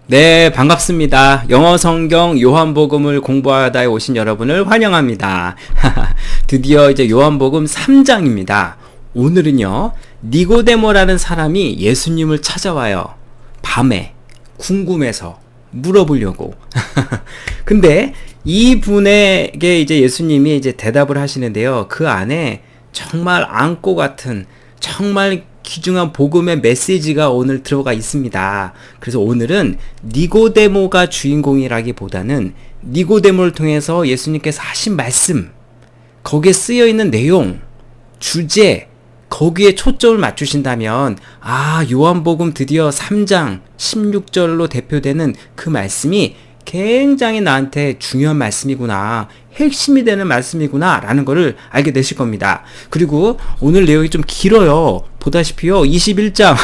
네, 반갑습니다. 영어 성경 요한복음을 공부하다에 오신 여러분을 환영합니다. 드디어 이제 요한복음 3장입니다. 오늘은요, 니고데모라는 사람이 예수님을 찾아와요. 밤에, 궁금해서, 물어보려고. 근데 이분에게 이제 예수님이 이제 대답을 하시는데요. 그 안에 정말 안고 같은, 정말 귀중한 복음의 메시지가 오늘 들어가 있습니다. 그래서 오늘은 니고데모가 주인공이라기보다는 니고데모를 통해서 예수님께서 하신 말씀, 거기에 쓰여 있는 내용, 주제, 거기에 초점을 맞추신다면 요한복음 드디어 3장 16절로 대표되는 그 말씀이 굉장히 나한테 중요한 말씀이구나, 핵심이 되는 말씀이구나 라는 거를 알게 되실 겁니다. 그리고 오늘 내용이 좀 길어요. 보다시피요 21장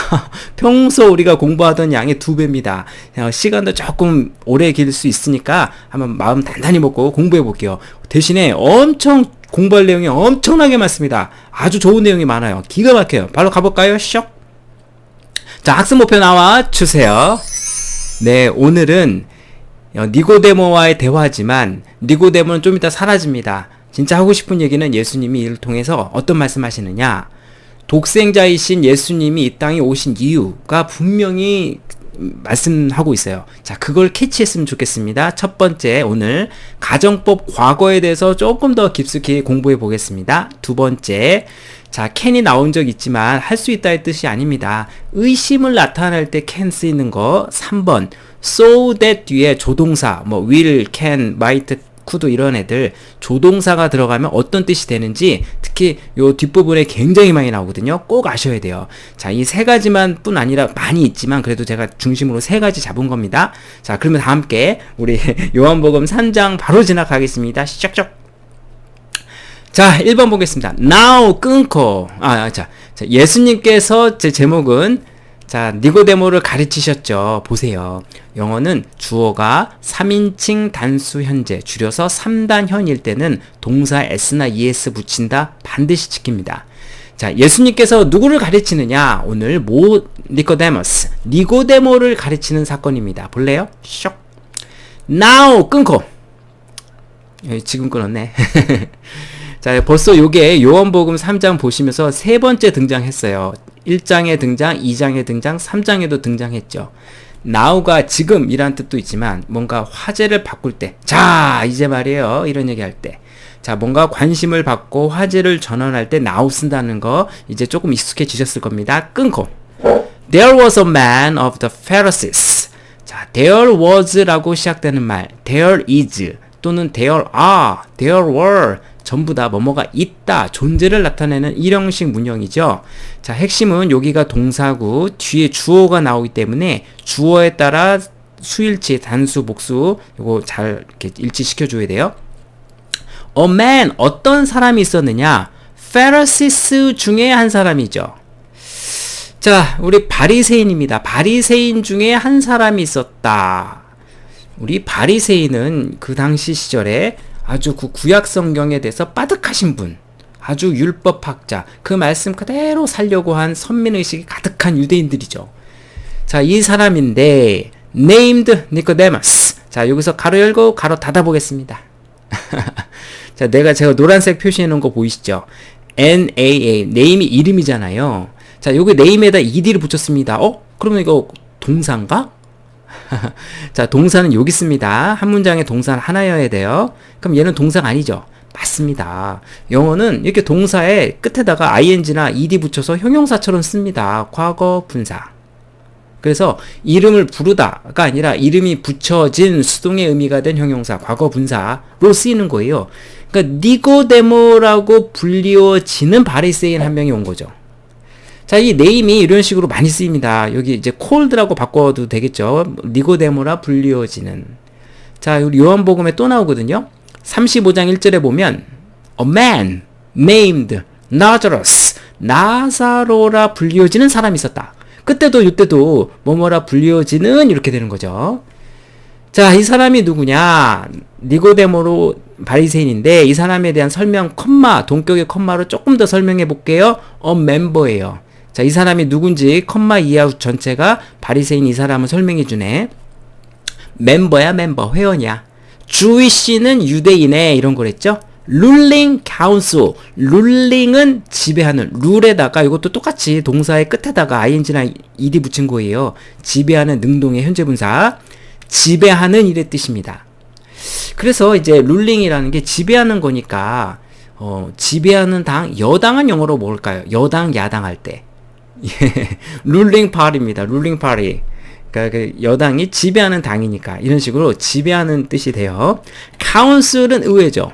평소 우리가 공부하던 양의 2배입니다. 시간도 조금 오래 길 수 있으니까 한번 마음 단단히 먹고 공부해 볼게요. 대신에 엄청 공부할 내용이 엄청나게 많습니다. 아주 좋은 내용이 많아요. 기가 막혀요. 바로 가볼까요? 슉. 자, 학습 목표 나와 주세요. 네, 오늘은 니고데모와의 대화지만 니고데모는 좀 이따 사라집니다. 진짜 하고 싶은 얘기는 예수님이 이를 통해서 어떤 말씀하시느냐, 독생자이신 예수님이 이 땅에 오신 이유가 분명히 말씀하고 있어요. 자, 그걸 캐치했으면 좋겠습니다. 첫 번째, 오늘 가정법 과거에 대해서 조금 더 깊숙이 공부해 보겠습니다. 두 번째, 자, can이 나온 적 있지만 할 수 있다의 뜻이 아닙니다. 의심을 나타낼 때 can 쓰이는 거. 3번, so that 뒤에 조동사, will, can, might, could 이런 애들 조동사가 들어가면 어떤 뜻이 되는지 특히 요 뒷부분에 굉장히 많이 나오거든요. 꼭 아셔야 돼요. 자, 이 세 가지만 뿐 아니라 많이 있지만 그래도 제가 중심으로 세 가지 잡은 겁니다. 자, 그러면 다 함께 우리 요한복음 3장 바로 지나가겠습니다. 시작적. 자, 1번 보겠습니다. Now 끊고. 예수님께서 제 제목은 니고데모를 가르치셨죠. 보세요. 영어는 주어가 3인칭 단수 현재, 줄여서 3단현일 때는 동사 s나 es 붙인다. 반드시 지킵니다. 자, 예수님께서 누구를 가르치느냐? 오늘 니고데모를 가르치는 사건입니다. 볼래요? 쇽. Now 끊고. 지금 끊었네. 자, 벌써 요게 요한복음 3장 보시면서 세 번째 등장했어요. 1장에 등장, 2장에 등장, 3장에도 등장했죠. now가 지금이란 뜻도 있지만 뭔가 화제를 바꿀 때, 자, 이제 말이에요. 이런 얘기 할 때. 자, 뭔가 관심을 받고 화제를 전환할 때 now 쓴다는 거 이제 조금 익숙해지셨을 겁니다. 끊고. There was a man of the Pharisees. 자, there was라고 시작되는 말, there is 또는 there are, there were 전부 다 뭐뭐가 있다, 존재를 나타내는 일형식 문형이죠. 자, 핵심은 여기가 동사고 뒤에 주어가 나오기 때문에 주어에 따라 수일치, 단수, 복수 이거 잘 이렇게 일치시켜 줘야 돼요. A man, 어떤 사람이 있었느냐? Pharisees 중에 한 사람이죠. 자, 우리 바리새인입니다. 바리새인 중에 한 사람이 있었다. 우리 바리새인은 그 당시 시절에 아주 그 구약 성경에 대해서 빠득하신 분, 아주 율법학자, 그 말씀 그대로 살려고 한 선민의식이 가득한 유대인들이죠. 자, 이 사람인데 named Nicodemus. 자, 여기서 가로 열고 가로 닫아 보겠습니다. 자, 제가 노란색 표시해 놓은 거 보이시죠? NAA, name이 이름이잖아요. 자, 여기 name에다 ed를 붙였습니다. 그러면 이거 동사인가? 자, 동사는 여기 있습니다. 한 문장에 동사는 하나여야 돼요. 그럼 얘는 동사가 아니죠? 맞습니다. 영어는 이렇게 동사의 끝에다가 ing나 ed 붙여서 형용사처럼 씁니다. 과거 분사. 그래서 이름을 부르다가 아니라 이름이 붙여진 수동의 의미가 된 형용사, 과거 분사로 쓰이는 거예요. 그러니까 니고데모라고 불리워지는 바리새인 한 명이 온 거죠. 자, 이 네임이 이런 식으로 많이 쓰입니다. 여기 이제 cold라고 바꿔도 되겠죠. 니고데모라 불리워지는. 자, 우리 요한복음에 또 나오거든요. 35장 1절에 보면 a man named Lazarus, 나사로라 불리워지는 사람이 있었다. 그때도 이때도 뭐뭐라 불리워지는 이렇게 되는 거죠. 자, 이 사람이 누구냐? 니고데모로 바리새인인데 이 사람에 대한 설명 컴마, 동격의 컴마로 조금 더 설명해 볼게요. a member예요. 자, 이 사람이 누군지 컴마 이하 전체가 바리새인 이 사람을 설명해 주네. 멤버야, 멤버. 회원이야. Jewish는 유대인의 이런 거랬죠? ruling council. ruling은 지배하는, 룰에다가 이것도 똑같이 동사의 끝에다가 ing나 ed 붙인 거예요. 지배하는 능동의 현재분사. 지배하는 일의 뜻입니다. 그래서 이제 ruling이라는 게 지배하는 거니까 지배하는 당, 여당은 영어로 뭘까요? 여당, 야당 할 때. 예, ruling party입니다. ruling party. 그러니까 그 여당이 지배하는 당이니까 이런 식으로 지배하는 뜻이 돼요. council은 의회죠.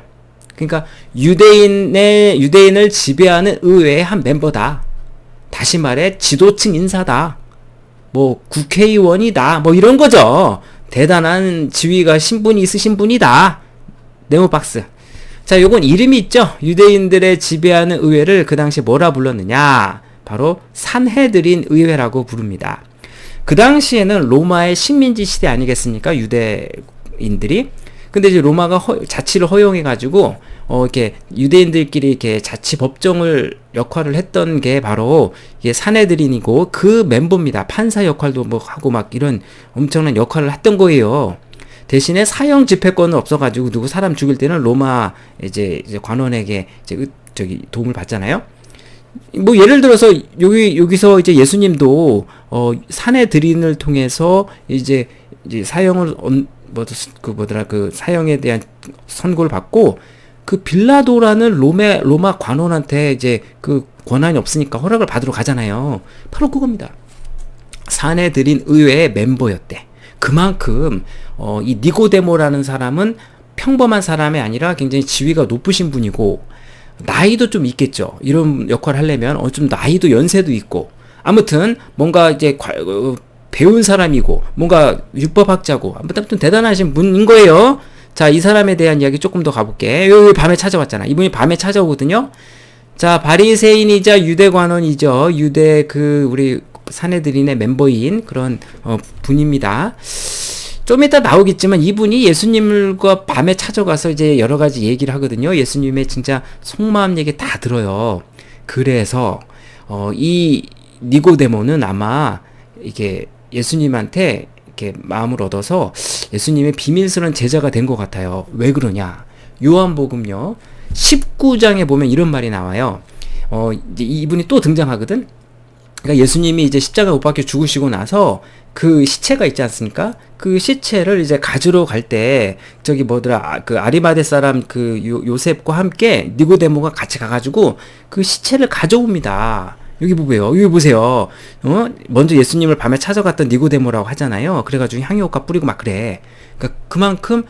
그러니까 유대인을 지배하는 의회의 한 멤버다. 다시 말해 지도층 인사다. 뭐 국회의원이다. 뭐 이런 거죠. 대단한 지위가 신분이 있으신 분이다. 네모박스. 자, 요건 이름이 있죠. 유대인들의 지배하는 의회를 그 당시 뭐라 불렀느냐? 바로 산헤드린 의회라고 부릅니다. 그 당시에는 로마의 식민지 시대 아니겠습니까? 유대인들이. 근데 이제 로마가 자치를 허용해가지고, 이렇게 유대인들끼리 이렇게 자치 법정을 역할을 했던 게 바로 이게 산헤드린이고 그 멤버입니다. 판사 역할도 뭐 하고 막 이런 엄청난 역할을 했던 거예요. 대신에 사형 집행권은 없어가지고 누구 사람 죽일 때는 로마 이제 관원에게 저기 도움을 받잖아요. 뭐 예를 들어서 여기서 이제 예수님도 산헤드린을 통해서 이제 사형을 그 사형에 대한 선고를 받고 그 빌라도라는 로마 관원한테 이제 그 권한이 없으니까 허락을 받으러 가잖아요. 바로 그겁니다. 산헤드린 의회의 멤버였대. 그만큼 이 니고데모라는 사람은 평범한 사람이 아니라 굉장히 지위가 높으신 분이고 나이도 좀 있겠죠. 이런 역할을 하려면 좀 나이도 연세도 있고 아무튼 뭔가 이제 배운 사람이고 뭔가 율법학자고 아무튼 대단하신 분인 거예요. 자, 이 사람에 대한 이야기 조금 더 가볼게. 여기 밤에 찾아왔잖아. 이분이 밤에 찾아오거든요. 자, 바리새인이자 유대 관원이죠. 유대 우리 산헤드린의 멤버인 그런 분입니다. 좀 이따 나오겠지만 이분이 예수님과 밤에 찾아가서 이제 여러 가지 얘기를 하거든요. 예수님의 진짜 속마음 얘기 다 들어요. 그래서 이 니고데모는 아마 이게 예수님한테 이렇게 마음을 얻어서 예수님의 비밀스러운 제자가 된 것 같아요. 왜 그러냐? 요한복음요 19장에 보면 이런 말이 나와요. 이제 이분이 또 등장하거든. 그러니까 예수님이 이제 십자가 못 박혀 죽으시고 나서 그 시체가 있지 않습니까? 그 시체를 이제 가지러 갈 때 저기 뭐더라 그 아리마대 사람 그 요셉과 함께 니고데모가 같이 가가지고 그 시체를 가져옵니다. 여기 보세요. 먼저 예수님을 밤에 찾아갔던 니고데모라고 하잖아요. 그래가지고 향유효과 뿌리고 막 그래. 그러니까 그만큼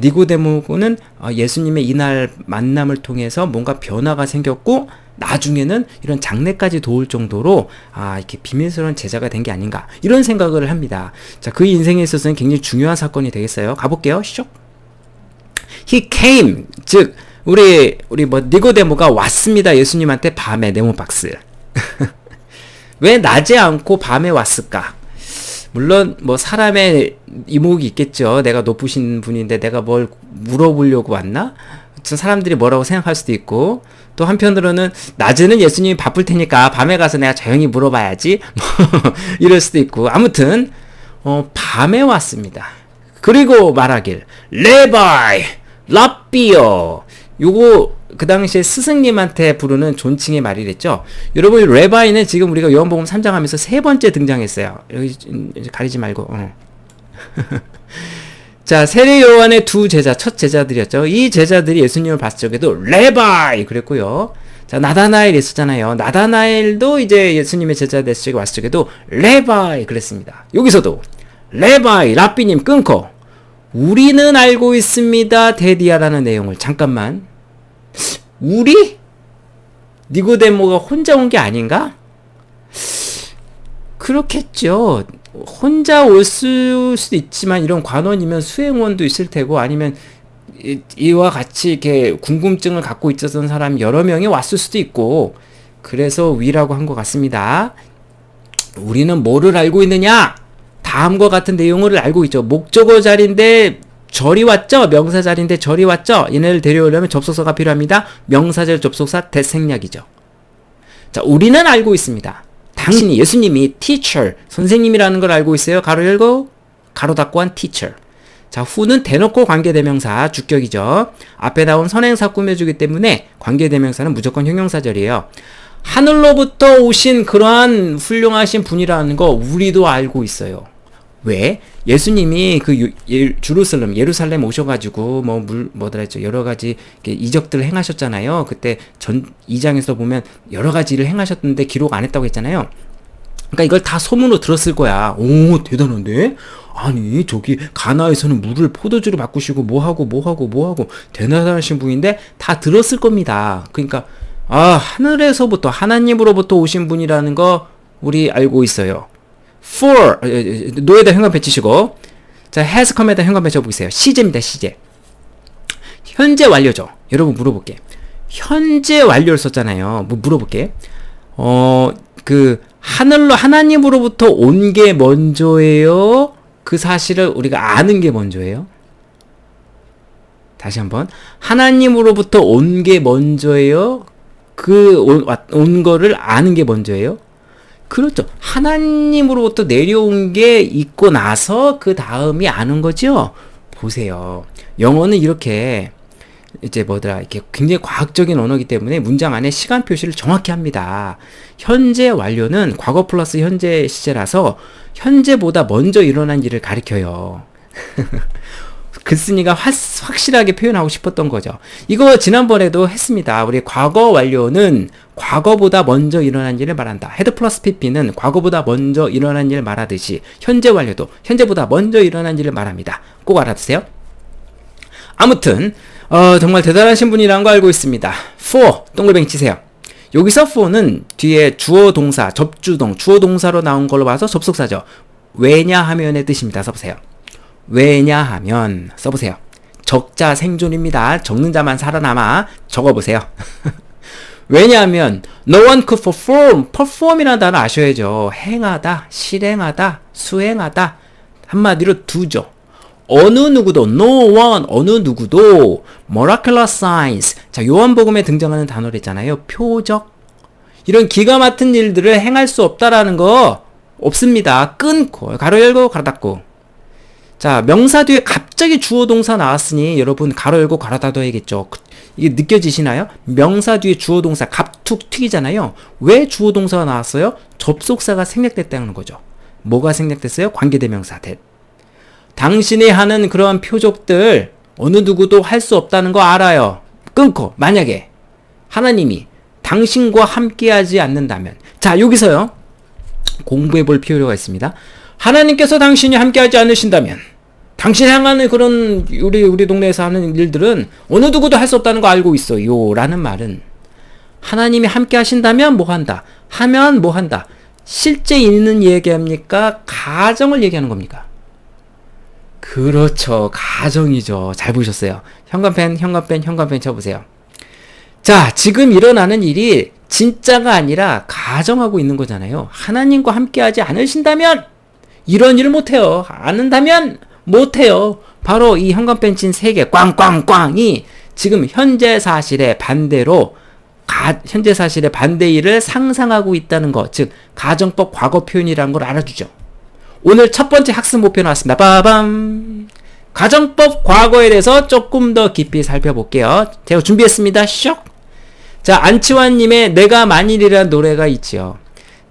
니고데모는 예수님의 이날 만남을 통해서 뭔가 변화가 생겼고 나중에는 이런 장래까지 도울 정도로 이렇게 비밀스러운 제자가 된 게 아닌가 이런 생각을 합니다. 자, 그 인생에 있어서는 굉장히 중요한 사건이 되겠어요. 가볼게요. 슉. He came, 즉 우리 니고데모가 왔습니다. 예수님한테 밤에. 네모박스. 왜 낮에 않고 밤에 왔을까? 물론 뭐 사람의 이목이 있겠죠. 내가 높으신 분인데 내가 뭘 물어보려고 왔나? 사람들이 뭐라고 생각할 수도 있고 또 한편으로는 낮에는 예수님이 바쁠 테니까 밤에 가서 내가 조용히 물어봐야지 뭐 이럴 수도 있고 아무튼 밤에 왔습니다. 그리고 말하길 레바이 라비어 요거 그 당시에 스승님한테 부르는 존칭의 말이랬죠. 여러분 레바이는 지금 우리가 요한복음 3장 하면서 세 번째 등장했어요. 여기 이제 가리지 말고 자, 세례 요한의 두 제자, 첫 제자들이었죠. 이 제자들이 예수님을 봤을 적에도 레바이 그랬고요. 자, 나다나엘 있었잖아요. 나다나엘도 이제 예수님의 제자 됐을 적에 왔을 적에도 레바이 그랬습니다. 여기서도 레바이 라비님 끊고 우리는 알고 있습니다. 데디아라는 내용을 잠깐만. 우리? 니고데모가 혼자 온 게 아닌가? 그렇겠죠. 혼자 올 수도 있지만 이런 관원이면 수행원도 있을 테고 아니면 이와 같이 이렇게 궁금증을 갖고 있었던 사람 여러 명이 왔을 수도 있고 그래서 위라고 한 것 같습니다. 우리는 뭐를 알고 있느냐? 다음과 같은 내용을 알고 있죠. 목적어 자리인데 절이 왔죠? 명사 자리인데 절이 왔죠? 얘네를 데려오려면 접속사가 필요합니다. 명사절 접속사 대생략이죠. 자, 우리는 알고 있습니다. 당신이 예수님이 teacher, 선생님이라는 걸 알고 있어요. 가로 열고 가로 닫고 한 teacher. 자, who는 대놓고 관계대명사 주격이죠. 앞에 나온 선행사 꾸며주기 때문에 관계대명사는 무조건 형용사절이에요. 하늘로부터 오신 그러한 훌륭하신 분이라는 거 우리도 알고 있어요. 왜? 예수님이 그 예루살렘 오셔가지고 뭐더라 했죠. 여러 가지 이적들을 행하셨잖아요. 그때 전 2장에서 보면 여러 가지 일을 행하셨는데 기록 안 했다고 했잖아요. 그러니까 이걸 다 소문으로 들었을 거야. 오, 대단한데? 아니, 저기 가나에서는 물을 포도주로 바꾸시고 뭐하고 대단하신 분인데 다 들었을 겁니다. 그러니까 하늘에서부터 하나님으로부터 오신 분이라는 거 우리 알고 있어요. for 노에다 현관펜 치시고, 자, has come에다 현관펜 쳐보세요. 시제입니다. 시제. 현재 완료죠. 여러분 물어볼게. 현재 완료를 썼잖아요. 뭐 물어볼게. 하나님으로부터 온 게 먼저예요? 그 사실을 우리가 아는 게 먼저예요? 다시 한번. 하나님으로부터 온 게 먼저예요? 온 거를 아는 게 먼저예요? 그렇죠. 하나님으로부터 내려온 게 있고 나서 그 다음이 아는 거죠? 보세요. 영어는 이렇게 이렇게 굉장히 과학적인 언어이기 때문에 문장 안에 시간 표시를 정확히 합니다. 현재 완료는 과거 플러스 현재 시제라서 현재보다 먼저 일어난 일을 가리켜요. 글쓴이가 확실하게 표현하고 싶었던 거죠. 이거 지난번에도 했습니다. 우리 과거 완료는 과거보다 먼저 일어난 일을 말한다. 헤드 플러스 pp는 과거보다 먼저 일어난 일을 말하듯이 현재 완료도 현재보다 먼저 일어난 일을 말합니다. 꼭 알아두세요. 아무튼 정말 대단하신 분이라는 거 알고 있습니다. for 동글뱅이 치세요. 여기서 for는 뒤에 주어 동사 접주동 주어 동사로 나온 걸로 봐서 접속사죠. 왜냐하면의 뜻입니다. 써보세요. 왜냐하면 써보세요. 적자 생존입니다. 적는 자만 살아남아. 적어보세요. 왜냐하면 no one could perform이라는 단어 아셔야죠. 행하다, 실행하다, 수행하다. 한마디로 두죠. 어느 누구도 no one 어느 누구도 miraculous signs. 자, 요한복음에 등장하는 단어를 있잖아요. 표적. 이런 기가 막힌 일들을 행할 수 없다라는 거 없습니다. 끊고 가로 열고 가로 닫고. 자, 명사 뒤에 갑자기 주어 동사 나왔으니 여러분 가로 열고 가로 닫아야겠죠. 이게 느껴지시나요? 명사 뒤에 주어 동사 갑툭 튀기잖아요. 왜 주어 동사가 나왔어요? 접속사가 생략됐다는 거죠. 뭐가 생략됐어요? 관계대명사 that. 당신이 하는 그런 표적들 어느 누구도 할 수 없다는 거 알아요. 끊고 만약에 하나님이 당신과 함께하지 않는다면, 자, 여기서요 공부해 볼 필요가 있습니다. 하나님께서 당신이 함께하지 않으신다면 당신이 향하는 그런 우리 동네에서 하는 일들은 어느 누구도 할 수 없다는 거 알고 있어요 라는 말은 하나님이 함께 하신다면 뭐 한다? 하면 뭐 한다? 실제 있는 얘기합니까? 가정을 얘기하는 겁니까? 그렇죠. 가정이죠. 잘 보셨어요. 현관펜 쳐보세요. 자, 지금 일어나는 일이 진짜가 아니라 가정하고 있는 거잖아요. 하나님과 함께하지 않으신다면 이런 일을 못해요. 않는다면 못해요. 바로 이 현관펜 친 3개 꽝꽝꽝이 지금 현재 사실의 반대로 현재 사실의 반대일을 상상하고 있다는 것, 즉 가정법 과거 표현이라는 걸 알아주죠. 오늘 첫 번째 학습 목표 나왔습니다. 빠밤. 가정법 과거에 대해서 조금 더 깊이 살펴볼게요. 제가 준비했습니다. 쇽. 자, 안치환님의 내가 만일이라는 노래가 있지요.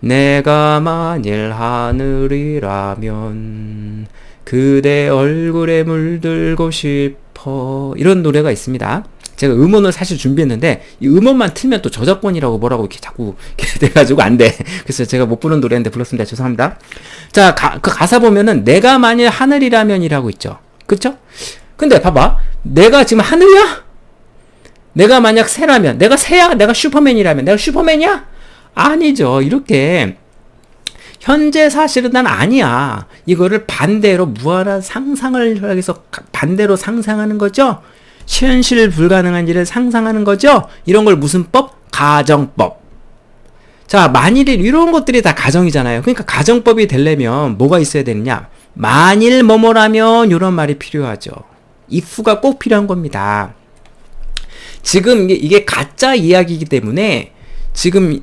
내가 만일 하늘이라면 그대 얼굴에 물들고 싶어. 이런 노래가 있습니다. 제가 음원을 사실 준비했는데 이 음원만 틀면 또 저작권이라고 뭐라고 이렇게 자꾸 이렇게 돼가지고 안 돼. 그래서 제가 못 부른 노래인데 불렀습니다. 죄송합니다. 자, 그 가사 보면은 내가 만일 하늘이라면이라고 있죠. 그쵸? 근데 봐봐. 내가 지금 하늘이야? 내가 만약 새라면, 내가 새야? 내가 슈퍼맨이라면 내가 슈퍼맨이야? 아니죠. 이렇게 현재 사실은 난 아니야. 이거를 반대로 무한한 상상을 해서 반대로 상상하는 거죠. 현실 불가능한 일을 상상하는 거죠. 이런 걸 무슨 법? 가정법. 자, 만일 이런 것들이 다 가정이잖아요. 그러니까 가정법이 되려면 뭐가 있어야 되느냐? 만일 뭐뭐라면 이런 말이 필요하죠. if가 꼭 필요한 겁니다. 지금 이게 가짜 이야기이기 때문에 지금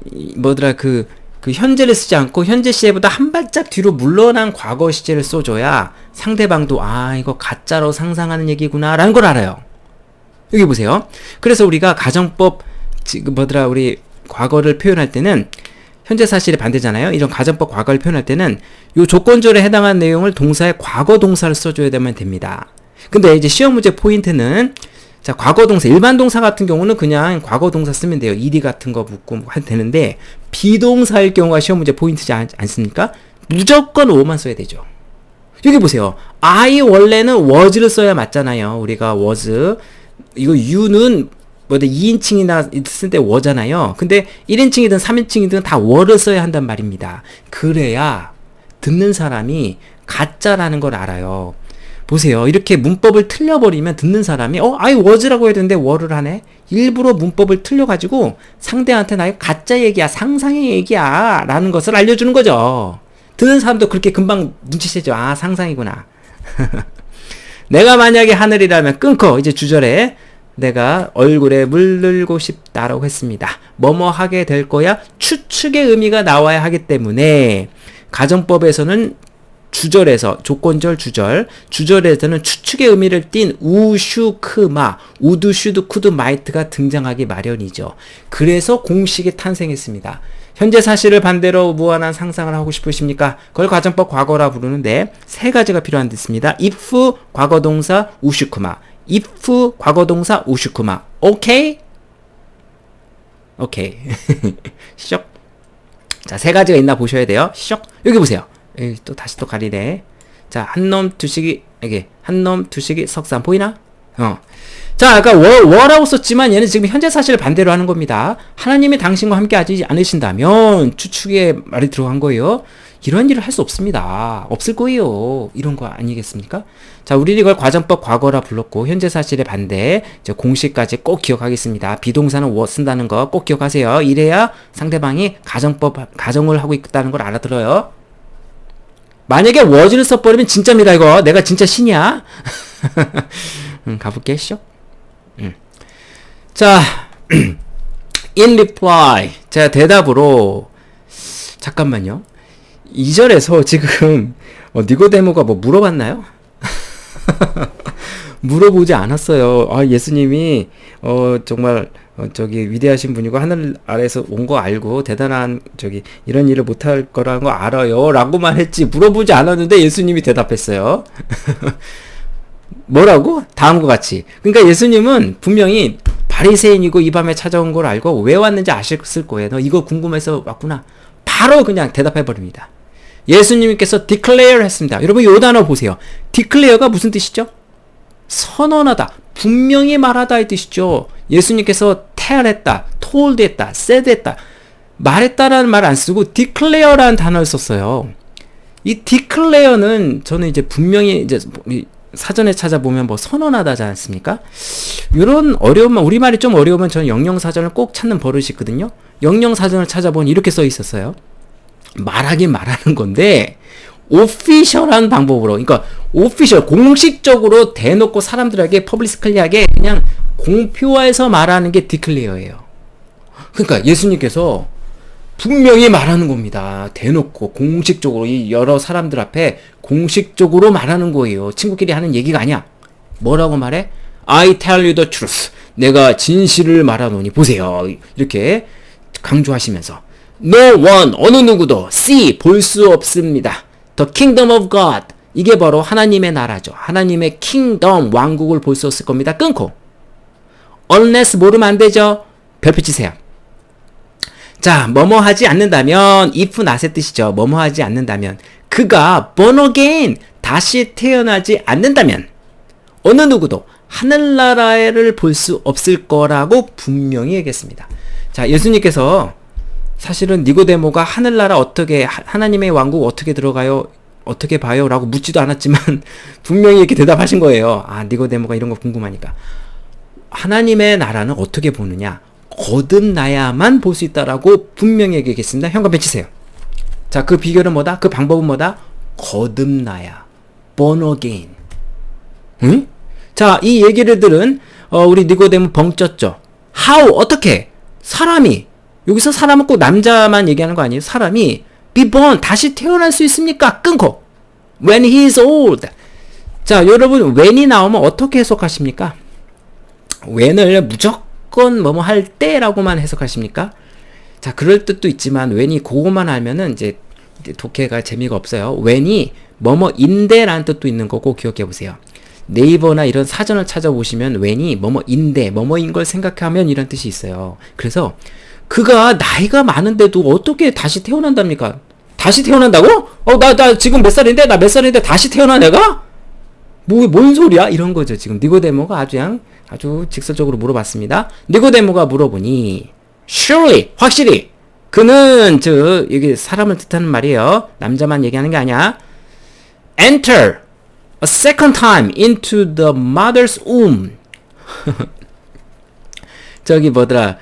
그 현재를 쓰지 않고 현재 시제보다 한 발짝 뒤로 물러난 과거 시제를 써줘야 상대방도 아 이거 가짜로 상상하는 얘기구나 라는 걸 알아요. 여기 보세요. 그래서 우리가 가정법 지금 뭐더라 우리 과거를 표현할 때는 현재 사실에 반대잖아요. 이런 가정법 과거를 표현할 때는 요 조건절에 해당하는 내용을 동사의 과거 동사를 써줘야 되면 됩니다. 근데 이제 시험 문제 포인트는 자 과거 동사 일반 동사 같은 경우는 그냥 과거 동사 쓰면 돼요. ed 같은 거 묻고 해도 되는데 비동사일 경우가 시험 문제 포인트지 않습니까? 무조건 o만 써야 되죠. 여기 보세요. I 원래는 was를 써야 맞잖아요. 우리가 was 이거 you는 뭐든 2인칭이나 쓸 때 was잖아요. 근데 1인칭이든 3인칭이든 다 were를 써야 한단 말입니다. 그래야 듣는 사람이 가짜라는 걸 알아요. 보세요. 이렇게 문법을 틀려버리면 듣는 사람이 I was라고 해야 되는데 were를 하네? 일부러 문법을 틀려가지고 상대한테 나 이거 가짜 얘기야, 상상의 얘기야 라는 것을 알려주는 거죠. 듣는 사람도 그렇게 금방 눈치채죠. 아 상상이구나. 내가 만약에 하늘이라면 끊고 이제 주절에 내가 얼굴에 물들고 싶다라고 했습니다. 뭐뭐 하게 될 거야? 추측의 의미가 나와야 하기 때문에 가정법에서는 주절에서 조건절 주절에서는 추측의 의미를 띤 우슈 크마 우드 슈드 쿠드 마이트가 등장하기 마련이죠. 그래서 공식이 탄생했습니다. 현재 사실을 반대로 무한한 상상을 하고 싶으십니까? 그걸 가정법 과거라 부르는데 세 가지가 필요한 데 있습니다. if 과거동사 우슈크마 if 과거동사 우슈크마 오케이? 오케이. 시작. 자, 세 가지가 있나 보셔야 돼요. 시작. 여기 보세요. 에이, 또 다시 또 가리네. 자, 한놈 두식이 이게 한놈 두식이 석산 보이나? 자, 아까 워라고 썼지만 얘는 지금 현재 사실을 반대로 하는 겁니다. 하나님이 당신과 함께 하지 않으신다면 추측의 말이 들어간 거예요. 이런 일을 할 수 없습니다. 없을 거예요. 이런 거 아니겠습니까? 자, 우리는 이걸 과정법 과거라 불렀고 현재 사실의 반대 이제 공식까지 꼭 기억하겠습니다. 비동사는 was 쓴다는 거 꼭 기억하세요. 이래야 상대방이 가정을 하고 있다는 걸 알아들어요. 만약에 was를 써버리면 진짜입니다. 이거 내가 진짜 신이야. 가볼게. 쇼. 자, in reply. 자, 대답으로 잠깐만요. 2절에서 지금 니고데모가 뭐 물어봤나요? 물어보지 않았어요. 아, 예수님이 정말 저기 위대하신 분이고 하늘 아래에서 온 거 알고 대단한 저기 이런 일을 못할 거라는 거 알아요 라고만 했지 물어보지 않았는데 예수님이 대답했어요. 뭐라고? 다음과 같이. 그러니까 예수님은 분명히 바리새인이고 이 밤에 찾아온 걸 알고 왜 왔는지 아셨을 거예요. 너 이거 궁금해서 왔구나. 바로 그냥 대답해버립니다. 예수님께서 declare 했습니다. 여러분 이 단어 보세요. declare가 무슨 뜻이죠? 선언하다, 분명히 말하다 이 뜻이죠. 예수님께서 tell 했다, told 했다, said 했다, 말했다라는 말 안 쓰고 declare라는 단어를 썼어요. 이 declare는 저는 이제 분명히 이제 사전에 찾아보면 뭐 선언하다지 않습니까? 이런 어려움만 우리말이 좀 어려우면 저는 영영사전을 꼭 찾는 버릇이 있거든요. 영영사전을 찾아보니 이렇게 써 있었어요. 말하긴 말하는 건데 오피셜한 방법으로, 그러니까 오피셜 공식적으로 대놓고 사람들에게 퍼블리스클리하게 그냥 공표해서 말하는 게 디클레어예요. 그러니까 예수님께서 분명히 말하는 겁니다. 대놓고 공식적으로 이 여러 사람들 앞에 공식적으로 말하는 거예요. 친구끼리 하는 얘기가 아니야. 뭐라고 말해? I tell you the truth. 내가 진실을 말하노니 보세요. 이렇게 강조하시면서 No one, 어느 누구도 see, 볼 수 없습니다. The kingdom of God. 이게 바로 하나님의 나라죠. 하나님의 kingdom, 왕국을 볼 수 없을 겁니다. 끊고 unless 모르면 안 되죠. 별표 치세요. 자, 뭐뭐 하지 않는다면 if not의 뜻이죠. 뭐뭐 하지 않는다면 그가 born again, 다시 태어나지 않는다면 어느 누구도 하늘나라를 볼 수 없을 거라고 분명히 얘기했습니다. 자, 예수님께서 사실은 니고데모가 하늘나라 어떻게, 하나님의 왕국 어떻게 들어가요? 어떻게 봐요? 라고 묻지도 않았지만 분명히 이렇게 대답하신 거예요. 아, 니고데모가 이런 거 궁금하니까. 하나님의 나라는 어떻게 보느냐? 거듭나야만 볼 수 있다라고 분명히 얘기했습니다. 현관펜 치세요. 자, 그 비결은 뭐다? 그 방법은 뭐다? 거듭나야. born again. 응? 자, 이 얘기를 들은 우리 니고데모 벙쪘죠. How? 어떻게? 사람이 여기서 사람은 꼭 남자만 얘기하는 거 아니에요? 사람이 be born, 다시 태어날 수 있습니까? 끊고 when he is old. 자, 여러분 when이 나오면 어떻게 해석하십니까? when을 무조건 뭐뭐 할 때라고만 해석하십니까? 자, 그럴 뜻도 있지만 when이 그것만 알면은 이제 독해가 재미가 없어요. when이 뭐뭐인데라는 뜻도 있는 거고 기억해 보세요. 네이버나 이런 사전을 찾아보시면 when이 뭐뭐인데 뭐뭐인 걸 생각하면 이런 뜻이 있어요. 그래서 그가 나이가 많은데도 어떻게 다시 태어난답니까? 다시 태어난다고? 나 지금 몇 살인데? 나 몇 살인데 다시 태어나 내가? 뭔 소리야? 이런 거죠. 지금 니고데모가 아주 직설적으로 물어봤습니다. 니고데모가 물어보니 surely, 확실히 그는 이게 사람을 뜻하는 말이에요. 남자만 얘기하는 게 아니야. enter a second time into the mother's womb. 저기 뭐더라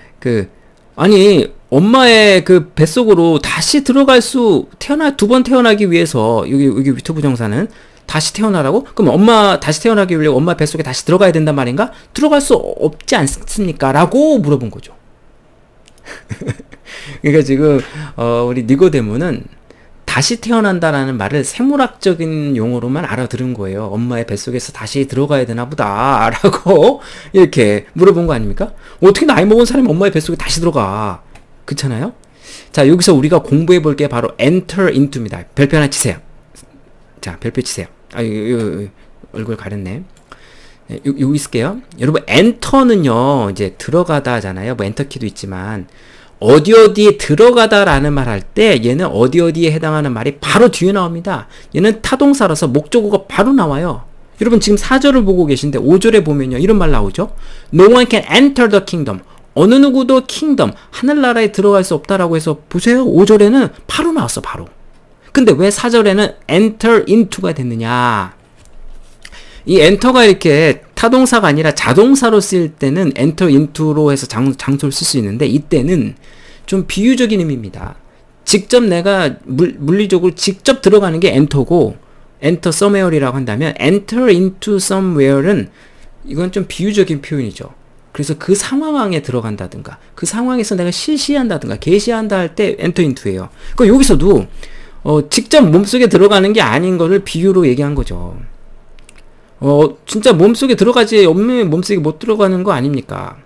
아니 엄마의 그 뱃속으로 다시 들어갈 수 두 번 태어나기 위해서 여기 유튜브 정사는 다시 태어나라고? 그럼 엄마 다시 태어나기 위해 엄마 뱃속에 다시 들어가야 된단 말인가? 들어갈 수 없지 않습니까? 라고 물어본 거죠. 그러니까 지금 우리 니고데모는 다시 태어난다라는 말을 생물학적인 용어로만 알아들은 거예요. 엄마의 뱃속에서 다시 들어가야 되나 보다 라고 이렇게 물어본 거 아닙니까? 어떻게 나이 먹은 사람이 엄마의 뱃속에 다시 들어가? 그렇잖아요? 자, 여기서 우리가 공부해 볼 게 바로 enter into입니다. 별표 하나 치세요. 자, 별표 치세요. 얼굴 가렸네. 여기 있을게요. 여러분, enter는요, 이제 들어가다잖아요. 뭐 엔터키도 있지만, 어디에 들어가다라는 말 할 때, 얘는 어디에 해당하는 말이 바로 뒤에 나옵니다. 얘는 타동사라서 목적어가 바로 나와요. 여러분, 지금 4절을 보고 계신데, 5절에 보면요, 이런 말 나오죠? No one can enter the kingdom. 어느 누구도 킹덤, 하늘나라에 들어갈 수 없다라고 해서, 보세요. 5절에는 바로 나왔어, 바로. 근데 왜 4절에는 enter into가 됐느냐? 이 enter가 이렇게 타동사가 아니라 자동사로 쓰일 때는 enter into로 해서 장소를 쓸 수 있는데 이때는 좀 비유적인 의미입니다. 직접 내가 물리적으로 직접 들어가는 게 enter고 enter somewhere이라고 한다면 enter into somewhere는 이건 좀 비유적인 표현이죠. 그래서 그 상황에 들어간다든가 그 상황에서 내가 실시한다든가 계시한다 할 때 enter into예요. 그러니까 여기서도 직접 몸속에 들어가는 게 아닌 거를 비유로 얘기한 거죠. 진짜 몸속에 들어가지 없는 몸속에 못 들어가는 거 아닙니까?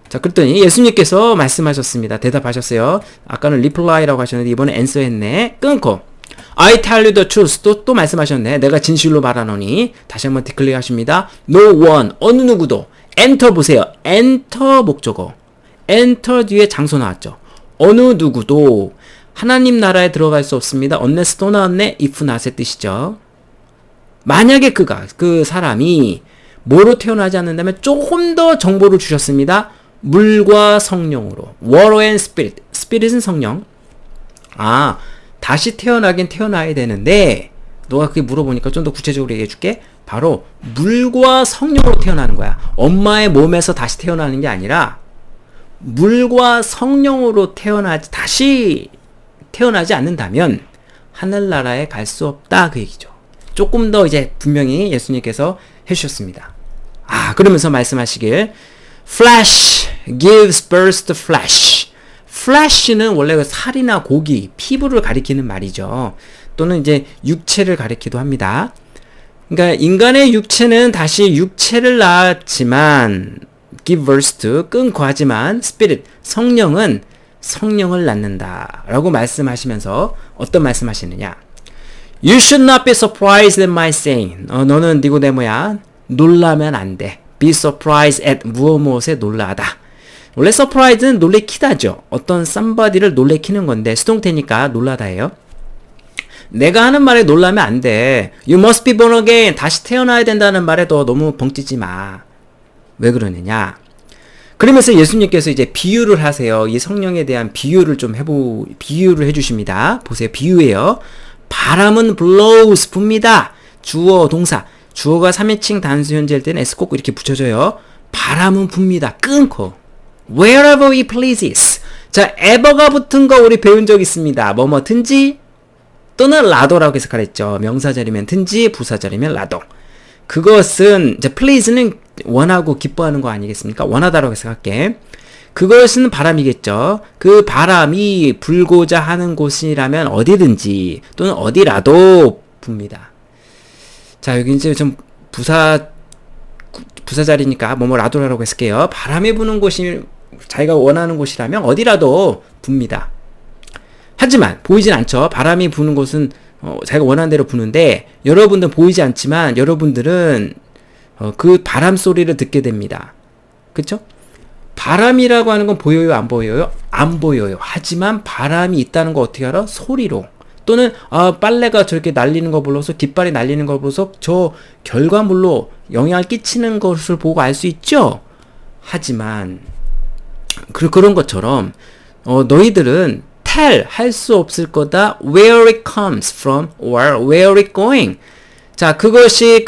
자, 그랬더니 예수님께서 말씀하셨습니다. 대답하셨어요. 아까는 reply라고 하셨는데 이번에 answer 했네. 끊고 I tell you the truth 또 말씀하셨네. 내가 진실로 말하노니 다시 한번 declare 하십니다. No one 어느 누구도 enter 보세요. enter 목적어 enter 뒤에 장소 나왔죠. 어느 누구도 하나님 나라에 들어갈 수 없습니다. unless 또 나왔네. if not의 뜻이죠. 만약에 그 사람이 뭐로 태어나지 않는다면 조금 더 정보를 주셨습니다. 물과 성령으로. water and spirit. spirit은 성령. 다시 태어나긴 태어나야 되는데 너가 그게 물어보니까 좀 더 구체적으로 얘기해 줄게. 바로 물과 성령으로 태어나는 거야. 엄마의 몸에서 다시 태어나는 게 아니라 물과 성령으로 다시 태어나지 않는다면 하늘나라에 갈 수 없다 그 얘기죠. 조금 더 이제 분명히 예수님께서 해주셨습니다. 그러면서 말씀하시길 flesh gives birth to flesh. flesh는 원래 살이나 고기, 피부를 가리키는 말이죠. 또는 이제 육체를 가리키기도 합니다. 그러니까 인간의 육체는 다시 육체를 낳았지만 give birth to 끊고 하지만 spirit 성령은 성령을 낳는다 라고 말씀하시면서 어떤 말씀하시느냐? You should not be surprised at my saying. 너는 니고데모야. 놀라면 안 돼. Be surprised at 무엇에 놀라다. 원래 surprise는 놀래키다죠. 어떤 somebody를 놀래키는 건데 수동태니까 놀라다예요. 내가 하는 말에 놀라면 안 돼. You must be born again. 다시 태어나야 된다는 말에 너 너무 벙찌지 마. 왜 그러느냐? 그러면서 예수님께서 이제 비유를 하세요. 이 성령에 대한 비유를 비유를 해주십니다. 보세요. 비유예요. 바람은 blows, 붑니다. 주어, 동사. 주어가 3인칭 단수 현재일 때는 s 꼭 이렇게 붙여줘요. 바람은 붑니다. 끊고. wherever he pleases. 자, ever가 붙은 거 우리 배운 적 있습니다. 뭐든지 또는 라도라고 해석하랬죠. 명사절이면 든지, 부사절이면 라도. 그것은 이제 please는 원하고 기뻐하는 거 아니겠습니까? 원하다라고 해석할게. 그것은 바람이겠죠. 그 바람이 불고자 하는 곳이라면 어디든지 또는 어디라도 붑니다. 자, 여기 이제 좀 부사 자리니까 뭐라도라고 했을게요. 바람이 부는 곳이 자기가 원하는 곳이라면 어디라도 붑니다. 하지만 보이진 않죠. 바람이 부는 곳은 자기가 원하는 대로 부는데 여러분들은 보이지 않지만 여러분들은 그 바람 소리를 듣게 됩니다. 그쵸? 바람이라고 하는 건 보여요? 안 보여요? 안 보여요. 하지만 바람이 있다는 거 어떻게 알아? 소리로. 또는 빨래가 저렇게 날리는 거 불러서 깃발이 날리는 걸 보고서 저 결과물로 영향을 끼치는 것을 보고 알 수 있죠? 하지만 그런 것처럼 너희들은 tell 할 수 없을 거다. where it comes from or where it going. 자, 그것이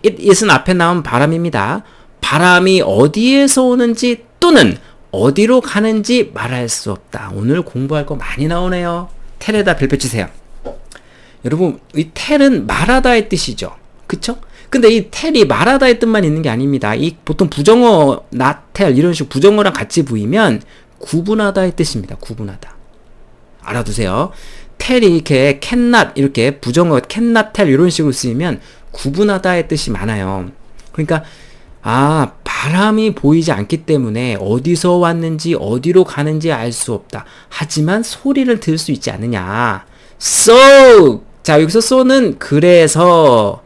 it is은 앞에 나온 바람입니다. 바람이 어디에서 오는지 또는 어디로 가는지 말할 수 없다. 오늘 공부할 거 많이 나오네요. tell에다 별표 치세요. 여러분, 이 tell은 말하다의 뜻이죠. 그쵸? 근데 이 tell이 말하다의 뜻만 있는 게 아닙니다. 이 보통 부정어 not tell 이런 식으로 부정어랑 같이 보이면 구분하다의 뜻입니다. 구분하다. 알아두세요. tell이 이렇게 cannot 이렇게 부정어 cannot tell 이런 식으로 쓰이면 구분하다의 뜻이 많아요. 그러니까 바람이 보이지 않기 때문에 어디서 왔는지 어디로 가는지 알 수 없다. 하지만 소리를 들을 수 있지 않느냐. So! 자, 여기서 so는 그래서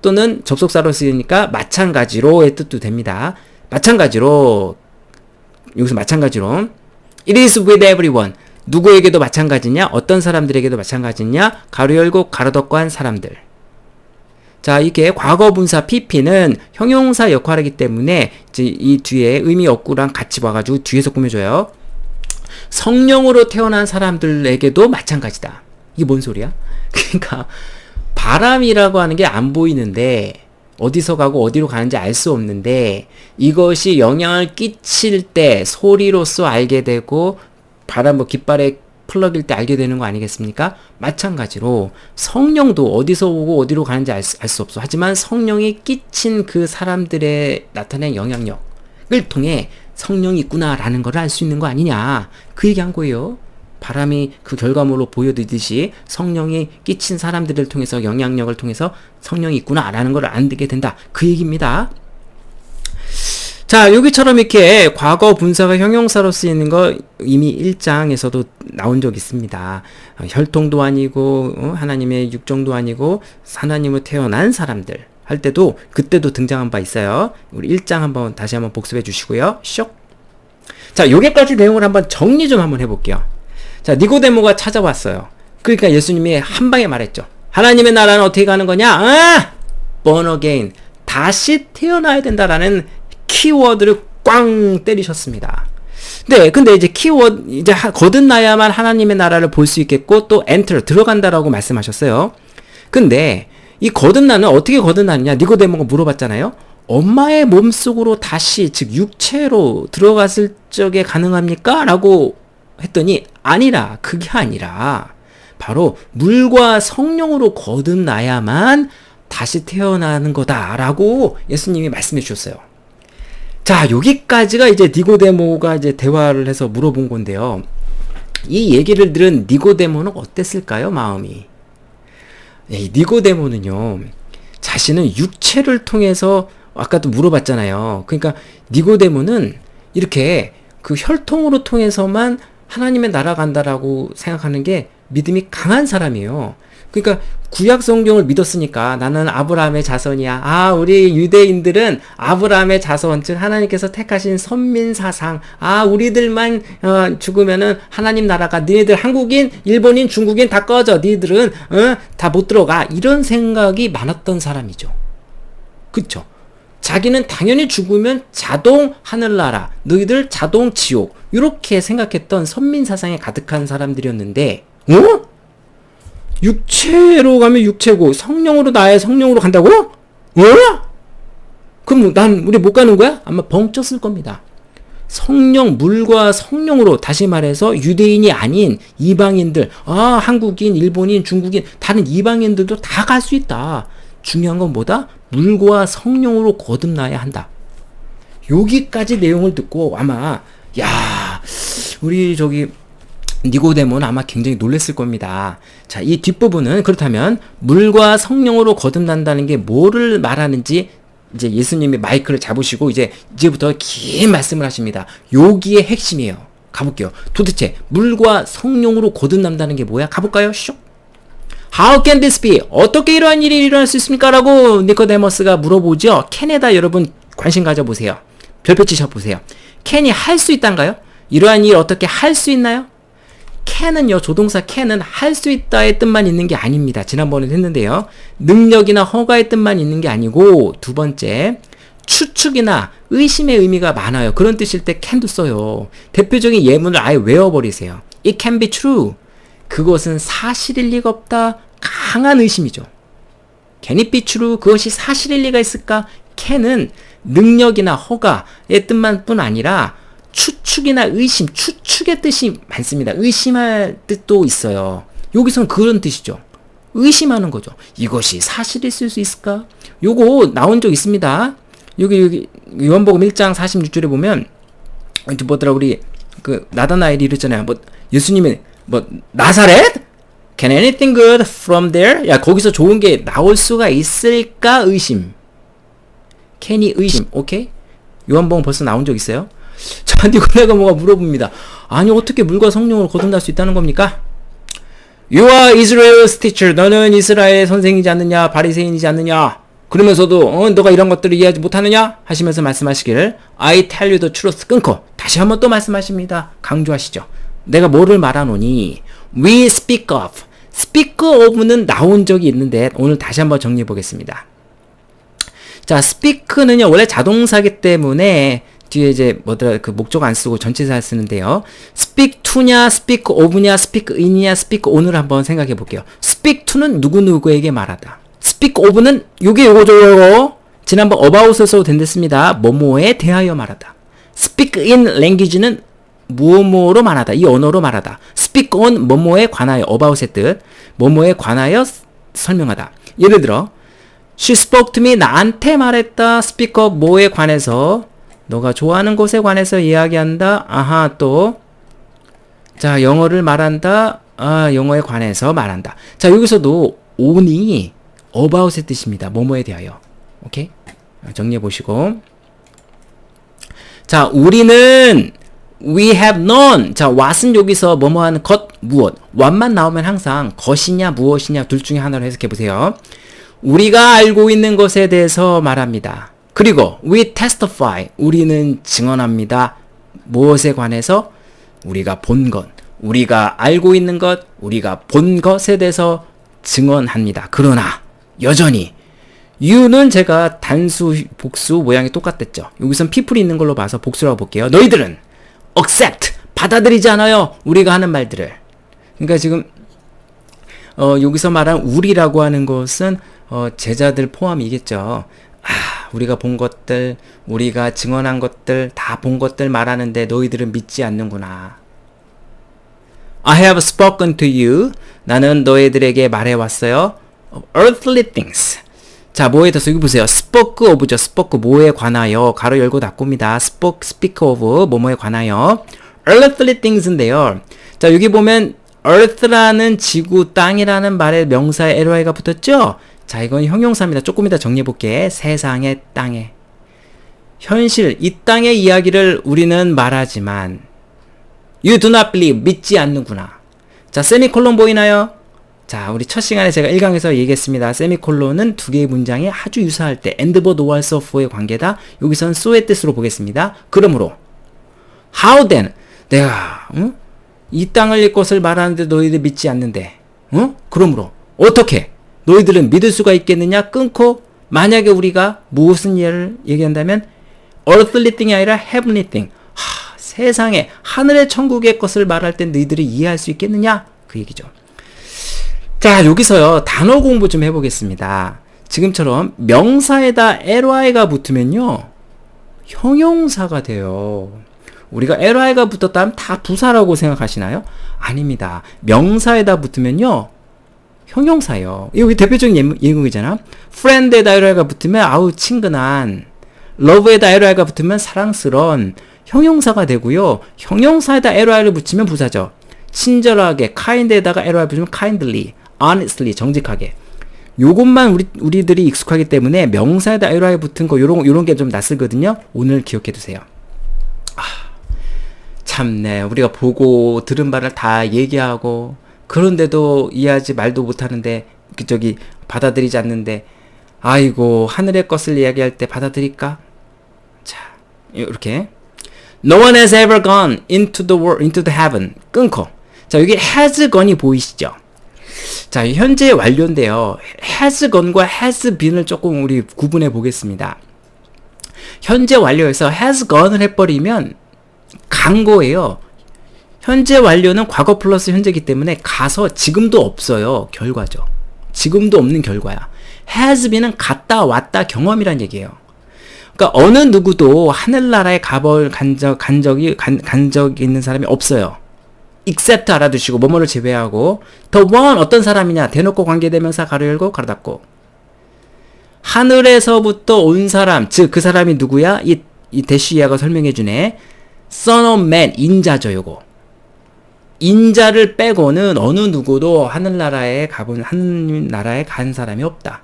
또는 접속사로 쓰이니까 마찬가지로의 뜻도 됩니다. 마찬가지로 여기서 마찬가지로 It is with everyone. 누구에게도 마찬가지냐? 어떤 사람들에게도 마찬가지냐? 가로 열고 가로 닫고 한 사람들. 자, 이게 과거분사 pp는 형용사 역할이기 때문에 이제 이 뒤에 의미 없구랑 같이 와가지고 뒤에서 꾸며줘요. 성령으로 태어난 사람들에게도 마찬가지다. 이게 뭔 소리야? 그러니까 바람이라고 하는 게 안 보이는데 어디서 가고 어디로 가는지 알 수 없는데 이것이 영향을 끼칠 때 소리로서 알게 되고 바람 깃발에 플러그일 때 알게 되는 거 아니겠습니까? 마찬가지로 성령도 어디서 오고 어디로 가는지 알 수 없어. 하지만 성령이 끼친 그 사람들의 나타낸 영향력을 통해 성령이 있구나라는 걸 알 수 있는 거 아니냐. 그 얘기한 거예요. 바람이 그 결과물로 보여드듯이 성령이 끼친 사람들을 통해서 영향력을 통해서 성령이 있구나라는 걸 알게 된다. 그 얘기입니다. 자, 여기처럼 이렇게 과거 분사가 형용사로 쓰이는 거 이미 1장에서도 나온 적 있습니다. 혈통도 아니고 하나님의 육정도 아니고 하나님으로 태어난 사람들 할 때도 그때도 등장한 바 있어요. 우리 1장 다시 한번 복습해 주시고요. 쇽. 자, 여기까지 내용을 한번 정리 좀 한번 해볼게요. 자, 니고데모가 찾아왔어요. 그러니까 예수님이 한 방에 말했죠. 하나님의 나라는 어떻게 가는 거냐? born again. 다시 태어나야 된다라는 키워드를 꽝 때리셨습니다. 네, 근데 이제 키워드, 이제 거듭나야만 하나님의 나라를 볼 수 있겠고, 또 enter, 들어간다라고 말씀하셨어요. 근데, 이 거듭나는 어떻게 거듭나느냐? 니고데모가 물어봤잖아요? 엄마의 몸속으로 다시, 즉, 육체로 들어갔을 적에 가능합니까? 라고 했더니, 아니라, 그게 아니라, 바로 물과 성령으로 거듭나야만 다시 태어나는 거다라고 예수님이 말씀해 주셨어요. 자, 여기까지가 이제 니고데모가 이제 대화를 해서 물어본 건데요. 이 얘기를 들은 니고데모는 어땠을까요, 마음이? 이 니고데모는요, 자신은 육체를 통해서 아까도 물어봤잖아요. 그러니까 니고데모는 이렇게 그 혈통으로 통해서만 하나님의 나라 간다라고 생각하는 게 믿음이 강한 사람이에요. 그러니까 구약 성경을 믿었으니까 나는 아브라함의 자손이야. 우리 유대인들은 아브라함의 자손, 즉 하나님께서 택하신 선민 사상. 우리들만 죽으면은 하나님 나라가 너희들 한국인, 일본인, 중국인 다 꺼져. 너희들은 다 못 들어가. 이런 생각이 많았던 사람이죠. 그쵸? 자기는 당연히 죽으면 자동 하늘나라, 너희들 자동 지옥. 이렇게 생각했던 선민 사상에 가득한 사람들이었는데, 육체로 가면 육체고 성령으로 나야 성령으로 간다고? 그럼 우리 못 가는 거야? 아마 벙쪘을 겁니다. 성령, 물과 성령으로, 다시 말해서 유대인이 아닌 이방인들, 한국인, 일본인, 중국인, 다른 이방인들도 다 갈 수 있다. 중요한 건 뭐다? 물과 성령으로 거듭나야 한다. 여기까지 내용을 듣고 아마 야, 우리 저기 니고데모는 아마 굉장히 놀랬을 겁니다. 자, 이 뒷부분은 그렇다면 물과 성령으로 거듭난다는 게 뭐를 말하는지 이제 예수님이 마이크를 잡으시고 이제부터 긴 말씀을 하십니다. 여기에 핵심이에요. 가볼게요. 도대체 물과 성령으로 거듭난다는 게 뭐야? 가볼까요? 슉. How can this be? 어떻게 이러한 일이 일어날 수 있습니까? 라고 니코데모스가 물어보죠. 캔에다 여러분 관심 가져보세요. 별표 치셔보세요. 캔이 할 수 있단가요? 이러한 일 어떻게 할 수 있나요? can은요, 조동사 can은 할 수 있다의 뜻만 있는 게 아닙니다. 지난번에 했는데요. 능력이나 허가의 뜻만 있는 게 아니고, 두 번째, 추측이나 의심의 의미가 많아요. 그런 뜻일 때 can도 써요. 대표적인 예문을 아예 외워버리세요. It can be true. 그것은 사실일 리가 없다. 강한 의심이죠. Can it be true? 그것이 사실일 리가 있을까? can은 능력이나 허가의 뜻만 뿐 아니라 추측이나 의심, 추측의 뜻이 많습니다. 의심할 뜻도 있어요. 여기서는 그런 뜻이죠. 의심하는 거죠. 이것이 사실일 수 있을까? 요거 나온 적 있습니다. 여기 요한복음 1장 46절에 보면 뭐더라 우리 그 나다나엘이 이랬잖아요. 뭐 예수님이 뭐 나사렛? Can anything good from there? 야, 거기서 좋은 게 나올 수가 있을까? 의심. Can이 의심. 오케이? 요한복음 벌써 나온 적 있어요? 자, 니고데모가 물어봅니다. 아니, 어떻게 물과 성령으로 거듭날 수 있다는 겁니까? You are Israel's teacher. 너는 이스라엘 선생이지 않느냐? 바리새인이지 않느냐? 그러면서도 너가 이런 것들을 이해하지 못하느냐? 하시면서 말씀하시기를 I tell you the truth. 끊고 다시 한번 또 말씀하십니다. 강조하시죠. 내가 뭐를 말하노니? We speak of. speak of는 나온 적이 있는데 오늘 다시 한번 정리해 보겠습니다. 자, speak는요 원래 자동사기 때문에 뒤에 이제 뭐더라 그 목적 안 쓰고 전치사 쓰는데요. speak to냐, speak of냐, speak in이냐, speak on을 한번 생각해 볼게요. speak to는 누구누구에게 말하다. speak of는 요거죠. 지난번 about을 써도 된댔습니다. 뭐뭐에 대하여 말하다. speak in language는 뭐뭐로 말하다. 이 언어로 말하다. speak on 뭐뭐에 관하여 about의 뜻. 뭐뭐에 관하여 설명하다. 예를 들어 She spoke to me. 나한테 말했다. speak of 뭐에 관해서 너가 좋아하는 것에 관해서 이야기한다. 아하, 또 자, 영어를 말한다. 아, 영어에 관해서 말한다. 자, 여기서도 on이 about의 뜻입니다. 뭐뭐에 대하여. 오케이? 정리해 보시고. 자, 우리는 we have known. 자, what은 여기서 뭐뭐 하는 것, 무엇. what만 나오면 항상 것이냐 무엇이냐 둘 중에 하나로 해석해 보세요. 우리가 알고 있는 것에 대해서 말합니다. 그리고 we testify. 우리는 증언합니다. 무엇에 관해서? 우리가 본 것, 우리가 알고 있는 것, 우리가 본 것에 대해서 증언합니다. 그러나 여전히 you는 제가 단수, 복수 모양이 똑같댔죠. 여기선 people이 있는 걸로 봐서 복수라고 볼게요. 너희들은 accept. 받아들이지 않아요. 우리가 하는 말들을. 그러니까 지금 여기서 말한 우리라고 하는 것은 제자들 포함이겠죠. 우리가 본 것들, 우리가 증언한 것들, 다 본 것들 말하는데 너희들은 믿지 않는구나. I have spoken to you. 나는 너희들에게 말해왔어요. Of earthly things. 자, 뭐에 대해서 여기 보세요. spoke of죠. spoke 뭐에 관하여. 가로 열고 닫고입니다. speak of 뭐뭐에 관하여. earthly things인데요. 자, 여기 보면 earth라는 지구, 땅이라는 말에 명사에 ly가 붙었죠? 자, 이건 형용사입니다. 조금 이따 정리해볼게. 세상의 땅에. 현실, 이 땅의 이야기를 우리는 말하지만 You do not believe. 믿지 않는구나. 자, 세미콜론 보이나요? 자, 우리 첫 시간에 제가 1강에서 얘기했습니다. 세미콜론은 두 개의 문장이 아주 유사할 때 and but or so for의 관계다. 여기서는 so의 뜻으로 보겠습니다. 그러므로 How then? 내가 이 땅을 일 것을 말하는데 너희들 믿지 않는데 그러므로 어떻게? 너희들은 믿을 수가 있겠느냐? 끊고 만약에 우리가 무슨 예를 얘기한다면 earthly thing이 아니라 heavenly thing. 세상에 하늘의 천국의 것을 말할 때 너희들이 이해할 수 있겠느냐? 그 얘기죠. 자, 여기서요 단어 공부 좀 해보겠습니다. 지금처럼 명사에다 ly가 붙으면요 형용사가 돼요. 우리가 ly가 붙었다면 다 부사라고 생각하시나요? 아닙니다. 명사에다 붙으면요 형용사예요. 이게 대표적인 예문이잖아. friend에다 ly가 붙으면 아우 친근한, love에다 ly가 붙으면 사랑스러운, 형용사가 되고요. 형용사에다 ly를 붙이면 부사죠. 친절하게, kind에다가 ly 붙이면 kindly, honestly, 정직하게. 요것만 우리들이 익숙하기 때문에 명사에다 ly 붙은 거 요런 게 좀 낯설거든요. 오늘 기억해 두세요. 참네. 우리가 보고 들은 바를 다 얘기하고 그런데도 이해하지 말도 못하는데 받아들이지 않는데 아이고 하늘의 것을 이야기할 때 받아들일까? 자, 이렇게 No one has ever gone into the heaven. 끊고. 자, 여기 has gone이 보이시죠? 자, 현재 완료인데요. has gone과 has been을 조금 우리 구분해 보겠습니다. 현재 완료에서 has gone을 해버리면 간 거예요. 현재 완료는 과거 플러스 현재이기 때문에 가서 지금도 없어요. 결과죠. 지금도 없는 결과야. has been은 갔다 왔다 경험이란 얘기예요. 그러니까 어느 누구도 하늘나라에 간 적이 있는 사람이 없어요. except 알아두시고 뭐뭐를 제외하고 the one 어떤 사람이냐 대놓고 관계대명사 가로 열고 가로 닫고 하늘에서부터 온 사람 즉 그 사람이 누구야? 이 대쉬 이하가 설명해 주네. Son of Man 인자죠 요거. 인자를 빼고는 어느 누구도 하늘나라에 간 사람이 없다.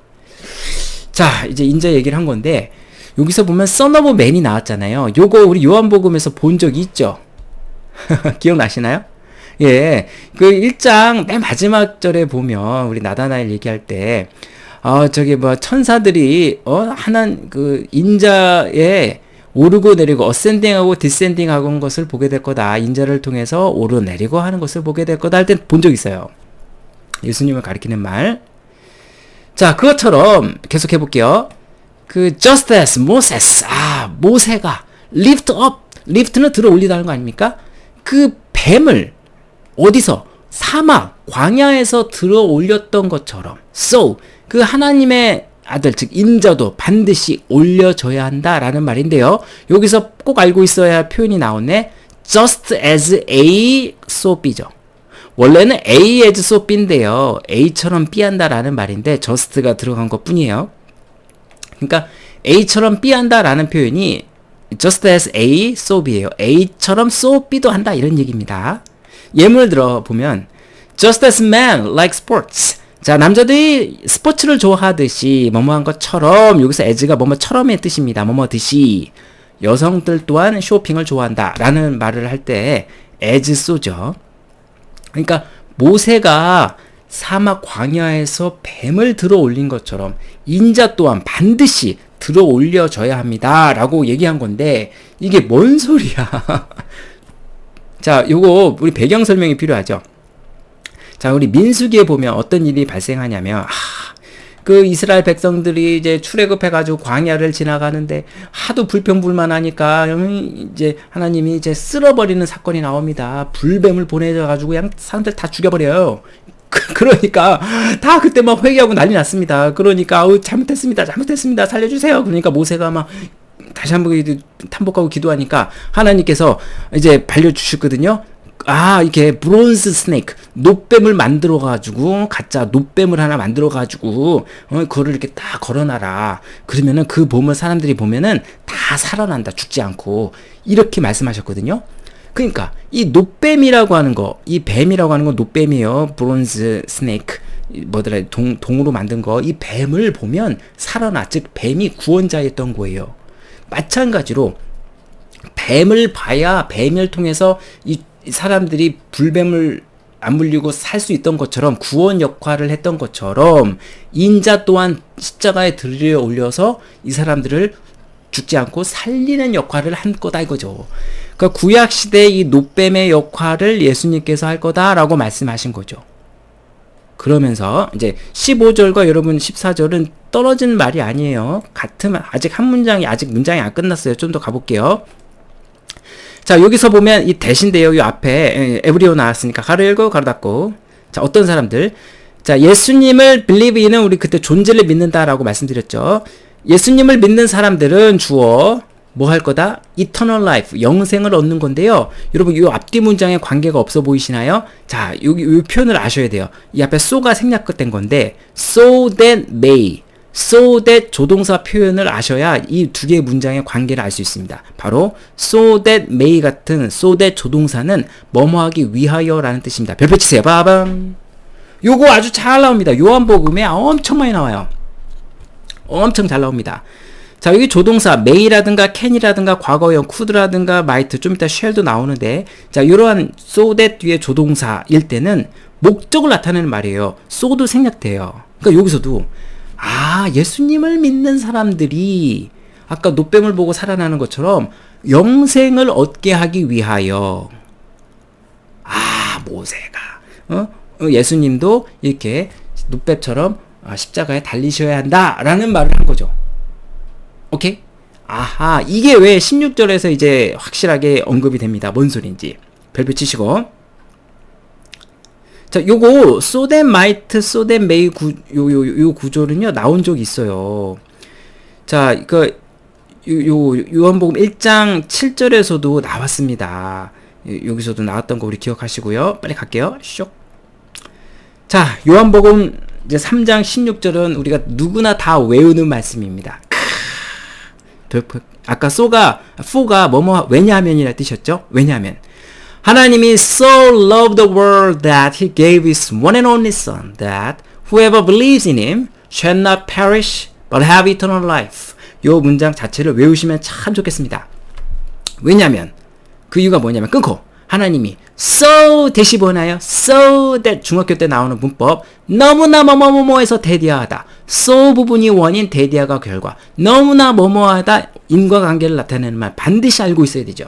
자 이제 인자 얘기를 한 건데 여기서 보면 Son of Man이 나왔잖아요. 요거 우리 요한복음에서 본 적이 있죠. 기억나시나요? 예, 그 1장 맨 마지막 절에 보면 우리 나다나엘 얘기할 때 천사들이 인자에 오르고 내리고 어센딩하고 디센딩하고 한 것을 보게 될 거다. 인자를 통해서 오르내리고 하는 것을 보게 될 거다 할 때 본 적 있어요. 예수님을 가리키는 말. 자, 그것처럼 계속 해볼게요. just as Moses, 모세가 lift up, lift는 들어 올리다는 거 아닙니까? 그 뱀을 어디서? 사막, 광야에서 들어 올렸던 것처럼. So, 그 하나님의 아들, 즉 인자도 반드시 올려져야 한다라는 말인데요. 여기서 꼭 알고 있어야 할 표현이 나오네. just as A, so B죠. 원래는 A as so B인데요. A처럼 B 한다라는 말인데 just가 들어간 것 뿐이에요. 그러니까 A처럼 B 한다라는 표현이 just as A, so B예요. A처럼 so B도 한다 이런 얘기입니다. 예문을 들어보면 just as men like sports. 자, 남자들이 스포츠를 좋아하듯이 뭐뭐한 것처럼 여기서 as가 뭐뭐처럼의 뜻입니다. 뭐뭐듯이 여성들 또한 쇼핑을 좋아한다 라는 말을 할 때 as so죠. 그러니까 모세가 사막 광야에서 뱀을 들어 올린 것처럼 인자 또한 반드시 들어 올려져야 합니다 라고 얘기한 건데 이게 뭔 소리야. 자, 요거 우리 배경 설명이 필요하죠. 자, 우리 민수기에 보면 어떤 일이 발생하냐면 그 이스라엘 백성들이 이제 출애굽해가지고 광야를 지나가는데 하도 불평불만하니까 이제 하나님이 이제 쓸어버리는 사건이 나옵니다. 불뱀을 보내줘가지고 그냥 사람들 다 죽여버려요. 그러니까 다 그때 막 회개하고 난리 났습니다. 그러니까 잘못했습니다 살려주세요. 그러니까 모세가 막 다시 한번 탐복하고 기도하니까 하나님께서 이제 발려주셨거든요. 이렇게 브론즈 스네이크 놋뱀을 만들어가지고 가짜 놋뱀을 하나 만들어가지고 그거를 이렇게 딱 걸어놔라. 그러면은 그 봄을 사람들이 보면은 다 살아난다. 죽지 않고 이렇게 말씀하셨거든요. 그러니까 이 놋뱀이라고 하는 거, 이 뱀이라고 하는 건 놋뱀이에요. 브론즈 스네이크 뭐더라 동으로 만든 거. 이 뱀을 보면 살아나. 즉 뱀이 구원자였던 거예요. 마찬가지로 뱀을 봐야 뱀을 통해서 이 사람들이 불뱀을 안 물리고 살 수 있던 것처럼 구원 역할을 했던 것처럼 인자 또한 십자가에 들려 올려서 이 사람들을 죽지 않고 살리는 역할을 한 거다 이거죠. 그러니까 구약 시대의 이 놋뱀의 역할을 예수님께서 할 거다라고 말씀하신 거죠. 그러면서 이제 15절과 여러분 14절은 떨어진 말이 아니에요. 같은 말, 아직 문장이 안 끝났어요. 좀 더 가볼게요. 자, 여기서 보면 이 대신데요. 이 앞에 에브리오 나왔으니까 가로 열고 가로 닫고. 자, 어떤 사람들? 자, 예수님을 believe in은 우리 그때 존재를 믿는다라고 말씀드렸죠. 예수님을 믿는 사람들은 주어 뭐 할 거다? eternal life, 영생을 얻는 건데요. 여러분 이 앞뒤 문장에 관계가 없어 보이시나요? 자, 여기 이 표현을 아셔야 돼요. 이 앞에 so가 생략된 건데 so that may so that 조동사 표현을 아셔야 이 두 개의 문장의 관계를 알 수 있습니다. 바로 so that may 같은 so that 조동사는 뭐뭐하기 위하여라는 뜻입니다. 별표 치세요. 빠밤. 요거 아주 잘 나옵니다. 요한복음에 엄청 많이 나와요. 엄청 잘 나옵니다. 자, 여기 조동사 may라든가 can이라든가 과거형 could라든가 might, 좀 이따 shall도 나오는데, 자, 이러한 so that 뒤에 조동사일 때는 목적을 나타내는 말이에요. so도 생략돼요. 그러니까 여기서도 예수님을 믿는 사람들이 아까 노뱀을 보고 살아나는 것처럼 영생을 얻게 하기 위하여 모세가 예수님도 이렇게 노뱀처럼 십자가에 달리셔야 한다라는 말을 한 거죠. 오케이? 이게 왜 16절에서 이제 확실하게 언급이 됩니다. 뭔 소린지. 별표 치시고. 자, 요거, so that might, so that may 요 구조는요, 나온 적이 있어요. 자, 요한복음 1장 7절에서도 나왔습니다. 여기서도 나왔던 거 우리 기억하시고요. 빨리 갈게요. 쇽. 자, 요한복음 이제 3장 16절은 우리가 누구나 다 외우는 말씀입니다. 아까 for가 왜냐하면이라 뜻이었죠? 왜냐하면 하나님이 so loved the world that he gave his one and only son, that whoever believes in him shall not perish but have eternal life. 요 문장 자체를 외우시면 참 좋겠습니다. 왜냐하면 그 이유가 뭐냐면 끊고 하나님이 so 대시 보나요? so that 중학교 때 나오는 문법 너무나 뭐뭐뭐뭐에서 대디하다. so 부분이 원인, 대디하가 결과. 너무나 뭐뭐하다 인과관계를 나타내는 말 반드시 알고 있어야 되죠.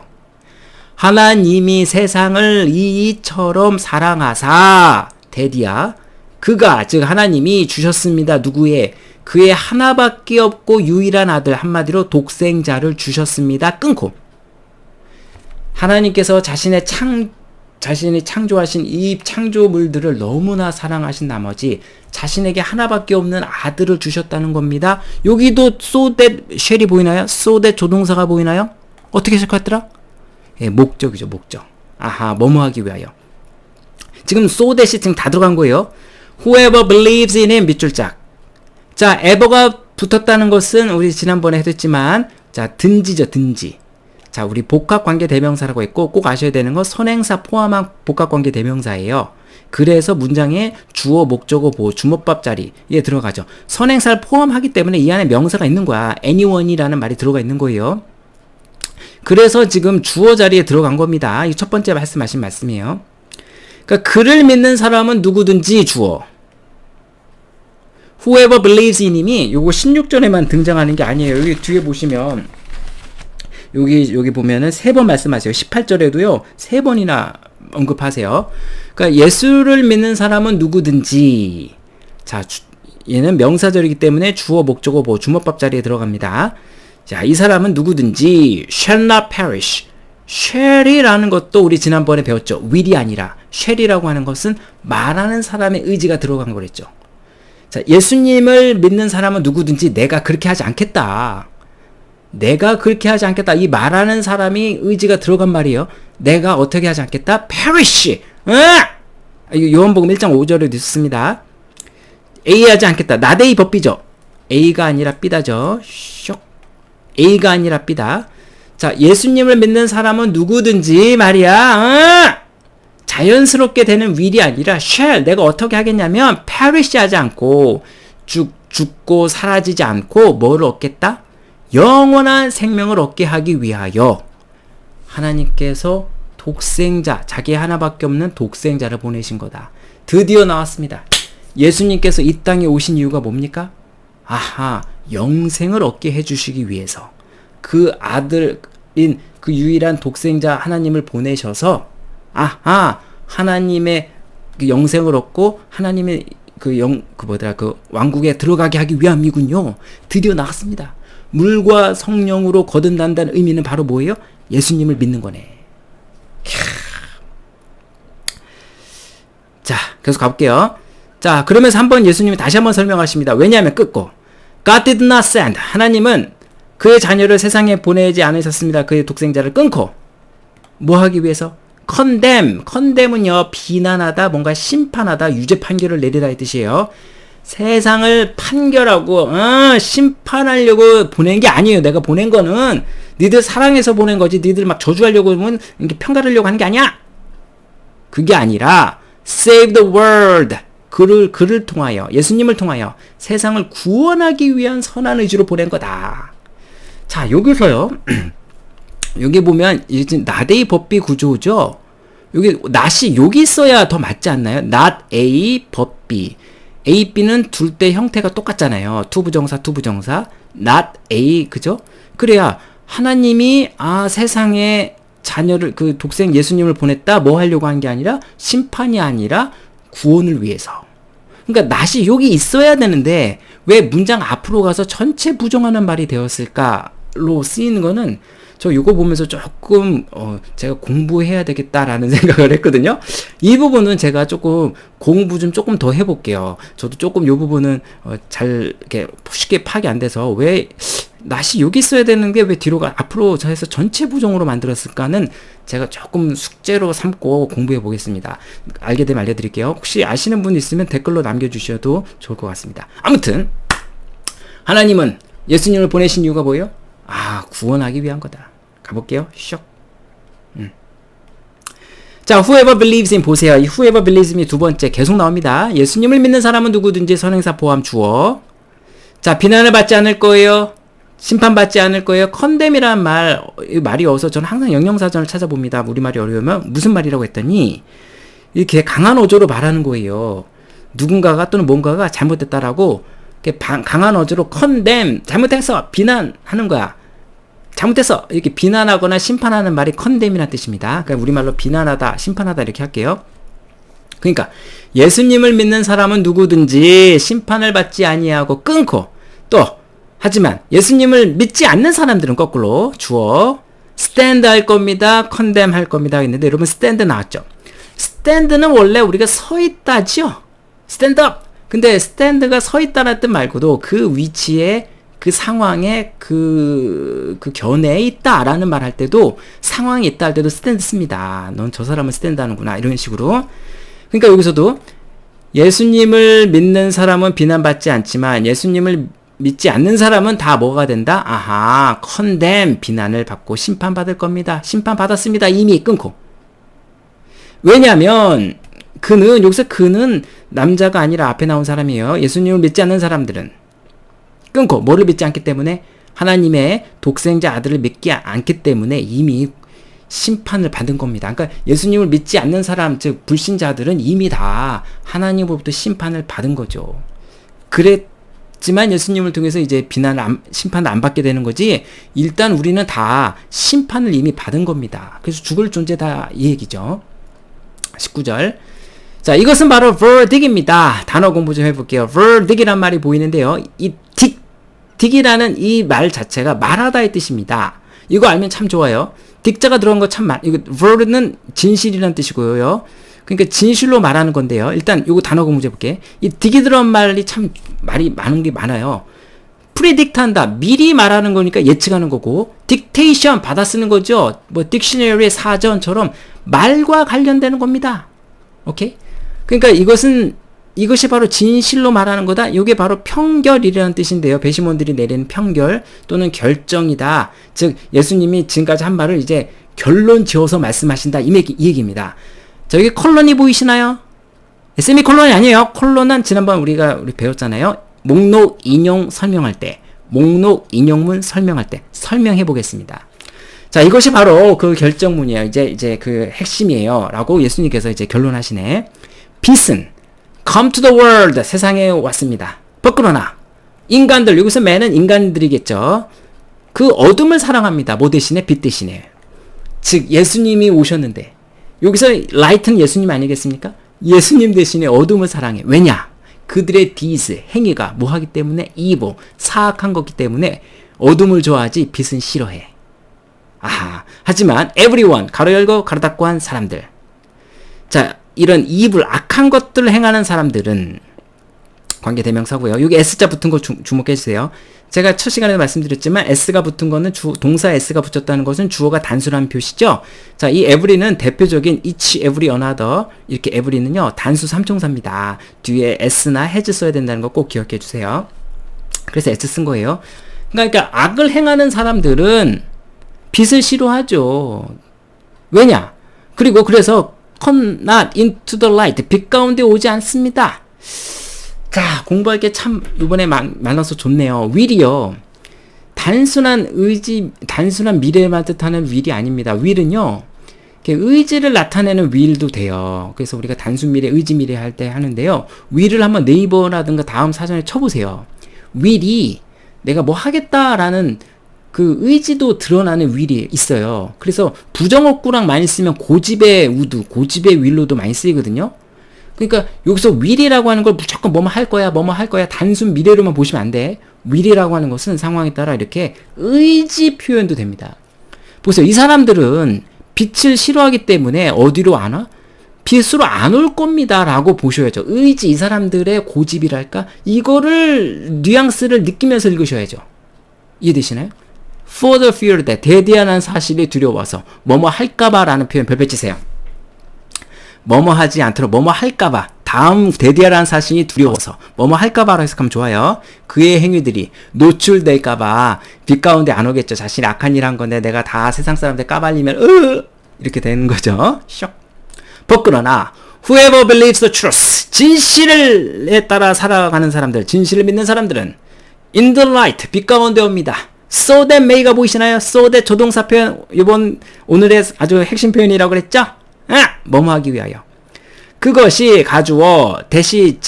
하나님이 세상을 이처럼 사랑하사 대디하 그가 즉 하나님이 주셨습니다. 누구의? 그의 하나밖에 없고 유일한 아들 한마디로 독생자를 주셨습니다. 끊고 하나님께서 자신이 창조하신 이 창조물들을 너무나 사랑하신 나머지 자신에게 하나밖에 없는 아들을 주셨다는 겁니다. 여기도 so that shall이 보이나요? so that 조동사가 보이나요? 어떻게 시작했더라? 목적이죠, 목적. 뭐뭐하기 위하여. 지금 so that이 지금 다 들어간 거예요. Whoever believes in him, 밑줄짝. 자, ever가 붙었다는 것은 우리 지난번에 했지만, 자, 든지죠, 든지. 자, 우리 복합관계 대명사라고 했고 꼭 아셔야 되는 건 선행사 포함한 복합관계 대명사예요. 그래서 문장에 주어, 목적어, 보어, 주먹밥 자리에 들어가죠. 선행사를 포함하기 때문에 이 안에 명사가 있는 거야. anyone이라는 말이 들어가 있는 거예요. 그래서 지금 주어 자리에 들어간 겁니다. 이 첫 번째 말씀하신 말씀이에요. 그러니까 그를 믿는 사람은 누구든지 주어. Whoever believes in 님이 요거 16절에만 등장하는 게 아니에요. 여기 뒤에 보시면 여기 보면은 3번 말씀하세요. 18절에도요. 3번이나 언급하세요. 그러니까 예수를 믿는 사람은 누구든지. 자, 얘는 명사절이기 때문에 주어, 목적어, 보어, 주먹밥 자리에 들어갑니다. 자, 이 사람은 누구든지 shall not perish. shall이라는 것도 우리 지난번에 배웠죠. will이 아니라 shall이라고 하는 것은 말하는 사람의 의지가 들어간 거랬죠. 자, 예수님을 믿는 사람은 누구든지 내가 그렇게 하지 않겠다. 내가 그렇게 하지 않겠다. 이 말하는 사람이 의지가 들어간 말이에요. 내가 어떻게 하지 않겠다? perish. 요한복음 1장 5절에도 있습니다. A 하지 않겠다. 나대이 법비죠. A가 아니라 B다죠. 쇽. A가 아니라 B다. 자, 예수님을 믿는 사람은 누구든지 말이야. 자연스럽게 되는 will이 아니라 shall. 내가 어떻게 하겠냐면 perish 하지 않고 죽고 사라지지 않고 뭐를 얻겠다? 영원한 생명을 얻게 하기 위하여 하나님께서 독생자, 자기 하나밖에 없는 독생자를 보내신 거다. 드디어 나왔습니다. 예수님께서 이 땅에 오신 이유가 뭡니까? 영생을 얻게 해주시기 위해서 그 아들인 그 유일한 독생자 하나님을 보내셔서 하나님의 그 영생을 얻고 하나님의 그 왕국에 들어가게 하기 위함이군요. 드디어 나왔습니다. 물과 성령으로 거듭난다는 의미는 바로 뭐예요? 예수님을 믿는 거네. 자, 계속 가볼게요. 자, 그러면서 예수님이 다시 한번 설명하십니다. 왜냐하면 끊고 God did not send. 하나님은 그의 자녀를 세상에 보내지 않으셨습니다. 그의 독생자를 끊고 뭐 하기 위해서? condemn은요, 비난하다, 뭔가 심판하다, 유죄 판결을 내리다 이 뜻이에요. 세상을 판결하고 심판하려고 보낸 게 아니에요. 내가 보낸 거는 니들 사랑해서 보낸 거지. 니들 막 저주하려고 하면 이렇게 평가하려고 하는 게 아니야. 그게 아니라 save the world. 그를 통하여, 예수님을 통하여 세상을 구원하기 위한 선한 의지로 보낸 거다. 자, 여기서요. 여기 보면 이제 not 법비 구조죠. 여기 not이 여기 있어야 더 맞지 않나요? not A 법비. A, B는 둘 때 형태가 똑같잖아요. 투부정사. not A, 그죠? 그래야 하나님이 세상에 자녀를 그 독생 예수님을 보냈다 뭐 하려고 한 게 아니라 심판이 아니라 구원을 위해서. 그러니까 not이 여기 있어야 되는데 왜 문장 앞으로 가서 전체 부정하는 말이 되었을까로 쓰이는 거는 저 이거 보면서 조금 제가 공부해야 되겠다라는 생각을 했거든요. 이 부분은 제가 조금 공부 좀 조금 더 해볼게요. 저도 조금 이 부분은 잘 이렇게 쉽게 파악이 안 돼서 왜 not이 여기 있어야 되는 게 왜 뒤로가 앞으로 해서 전체 부정으로 만들었을까는 제가 조금 숙제로 삼고 공부해 보겠습니다. 알게 되면 알려드릴게요. 혹시 아시는 분 있으면 댓글로 남겨주셔도 좋을 것 같습니다. 아무튼 하나님은 예수님을 보내신 이유가 뭐예요? 구원하기 위한 거다. 가볼게요. 쇽. 자, whoever believes in 보세요. 이 whoever believes in이 두 번째 계속 나옵니다. 예수님을 믿는 사람은 누구든지 선행사 포함 주어. 자, 비난을 받지 않을 거예요. 심판받지 않을 거예요. condemn이라는 말이 어서 저는 항상 영영사전을 찾아봅니다. 우리말이 어려우면 무슨 말이라고 했더니 이렇게 강한 어조로 말하는 거예요. 누군가가 또는 뭔가가 잘못됐다라고 강한 어조로 condemn, 잘못했어, 비난하는 거야. 잘못했어, 이렇게 비난하거나 심판하는 말이 condemn이라는 뜻입니다. 그러니까 우리말로 비난하다, 심판하다 이렇게 할게요. 그러니까 예수님을 믿는 사람은 누구든지 심판을 받지 아니하고 끊고, 또 하지만 예수님을 믿지 않는 사람들은 거꾸로 주어 stand 할 겁니다, condemn 할 겁니다 했는데 여러분 stand 나왔죠. stand는 원래 우리가 서 있다죠. stand up. 근데 stand가 서 있다는 뜻 말고도 그 위치에, 그 상황에, 그 견해에 있다라는 말 할 때도, 상황에 있다 할 때도 stand 씁니다. 넌 저 사람은 stand 하는구나, 이런 식으로. 그러니까 여기서도 예수님을 믿는 사람은 비난받지 않지만 예수님을 믿지 않는 사람은 다 뭐가 된다? condemn, 비난을 받고 심판받을 겁니다. 심판받았습니다. 이미 끊고. 왜냐면 여기서 그는 남자가 아니라 앞에 나온 사람이에요. 예수님을 믿지 않는 사람들은 끊고, 뭐를 믿지 않기 때문에? 하나님의 독생자 아들을 믿지 않기 때문에 이미 심판을 받은 겁니다. 그러니까 예수님을 믿지 않는 사람, 즉 불신자들은 이미 다 하나님으로부터 심판을 받은 거죠. 그랬지만 예수님을 통해서 이제 심판을 안 받게 되는 거지, 일단 우리는 다 심판을 이미 받은 겁니다. 그래서 죽을 존재다, 이 얘기죠. 19절. 자, 이것은 바로 verdict입니다. 단어 공부 좀 해볼게요. verdict이란 말이 보이는데요. 이 딕이라는 이 말 자체가 말하다의 뜻입니다. 이거 알면 참 좋아요. 딕자가 들어간 거 참 이거 verd는 진실이라는 뜻이고요. 그러니까 진실로 말하는 건데요. 일단 이거 단어 공부 해볼게. 이 딕이 들어간 말이 참 말이 많은 게 많아요. predict 한다. 미리 말하는 거니까 예측하는 거고, dictation 받아 쓰는 거죠. 뭐 딕셔너리의 사전처럼 말과 관련되는 겁니다. 오케이? 그러니까 이것이 바로 진실로 말하는 거다. 이게 바로 평결이라는 뜻인데요. 배심원들이 내리는 평결 또는 결정이다. 즉 예수님이 지금까지 한 말을 이제 결론 지어서 말씀하신다. 이 얘기입니다. 자, 여기 콜론이 보이시나요? 세미콜론이 아니에요. 콜론은 지난번 우리 배웠잖아요. 목록 인용 설명할 때, 목록 인용문 설명할 때 설명해 보겠습니다. 자, 이것이 바로 그 결정문이에요. 이제 그 핵심이에요. 라고 예수님께서 이제 결론하시네. 빛은 come to the world, 세상에 왔습니다. 그러나 인간들, 여기서 맨은 인간들이겠죠. 그 어둠을 사랑합니다. 뭐 대신에? 빛 대신에. 즉 예수님이 오셨는데, 여기서 light는 예수님 아니겠습니까? 예수님 대신에 어둠을 사랑해. 왜냐? 그들의 deeds, 행위가 뭐 하기 때문에? evil, 사악한 거기 때문에 어둠을 좋아하지 빛은 싫어해. 하지만 everyone, 가로 열고 가로 닫고 한 사람들, 자, 이런 evil, 악한 것들을 행하는 사람들은 관계대명사고요. 여기 S자 붙은 거 주목해 주세요. 제가 첫 시간에 말씀드렸지만 s가 붙은 거는 동사 s가 붙였다는 것은 주어가 단수라는 표시죠. 자, 이 every는 대표적인 each, every, another 이렇게 every는요 단수 삼총사입니다. 뒤에 s나 has 써야 된다는 거 꼭 기억해 주세요. 그래서 s 쓴 거예요. 그러니까 악을 행하는 사람들은 빛을 싫어하죠. 왜냐? 그리고 그래서 come not into the light, 빛 가운데 오지 않습니다. 자, 공부할 게 참 이번에 많아서 좋네요. will이요, 단순한 의지, 단순한 미래만 뜻하는 will이 아닙니다. will은요 의지를 나타내는 will도 돼요. 그래서 우리가 단순 미래, 의지 미래 할 때 하는데요, will을 한번 네이버라든가 다음 사전에 쳐보세요. will이 내가 뭐 하겠다라는 그 의지도 드러나는 will이 있어요. 그래서 부정어구랑 많이 쓰면 고집의 우드, 고집의 will로도 많이 쓰이거든요. 그러니까 여기서 will이라고 하는 걸 무조건 뭐뭐 할 거야, 뭐뭐 할 거야, 단순 미래로만 보시면 안 돼. will이라고 하는 것은 상황에 따라 이렇게 의지 표현도 됩니다. 보세요. 이 사람들은 빛을 싫어하기 때문에 어디로 안 와? 빛으로 안 올 겁니다 라고 보셔야죠. 의지, 이 사람들의 고집이랄까? 이거를 뉘앙스를 느끼면서 읽으셔야죠. 이해되시나요? For the fear that, 대대한 사실이 두려워서 뭐뭐 할까봐 라는 표현 별표 치세요. 뭐뭐 하지 않도록 뭐뭐 할까봐, 다음 대대한 사실이 두려워서 뭐뭐 할까봐로 해석하면 좋아요. 그의 행위들이 노출될까봐 빛 가운데 안 오겠죠. 자신이 악한 일 한 건데 내가 다 세상 사람들 까발리면 이렇게 되는 거죠. 쇽. 그러나 whoever believes the truth, 진실에 따라 살아가는 사람들, 진실을 믿는 사람들은 in the light, 빛 가운데 옵니다. so that may가 보이시나요? so that 조동사 표현, 오늘의 아주 핵심 표현이라고 그랬죠? 뭐뭐 하기 위하여. 그것이 가주어, 대시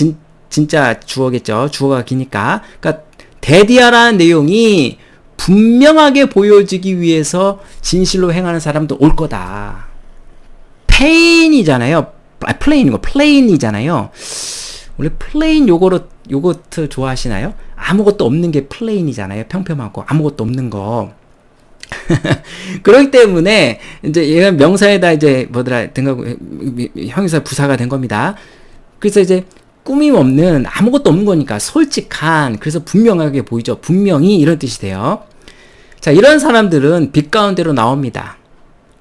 진짜 주어겠죠. 주어가 기니까. 그러니까 대디하라는 내용이 분명하게 보여지기 위해서 진실로 행하는 사람도 올 거다. 페인이잖아요. 플레인이고 플레인이잖아요. 원래 플레인 요거트 좋아하시나요? 아무것도 없는 게 플레인이잖아요. 평평하고 아무것도 없는 거. 그렇기 때문에 이제 얘가 명사에다 이제 형용사 부사가 된 겁니다. 그래서 이제 꾸밈 없는, 아무것도 없는 거니까 솔직한, 그래서 분명하게 보이죠. 분명히 이런 뜻이 돼요. 자, 이런 사람들은 빛 가운데로 나옵니다.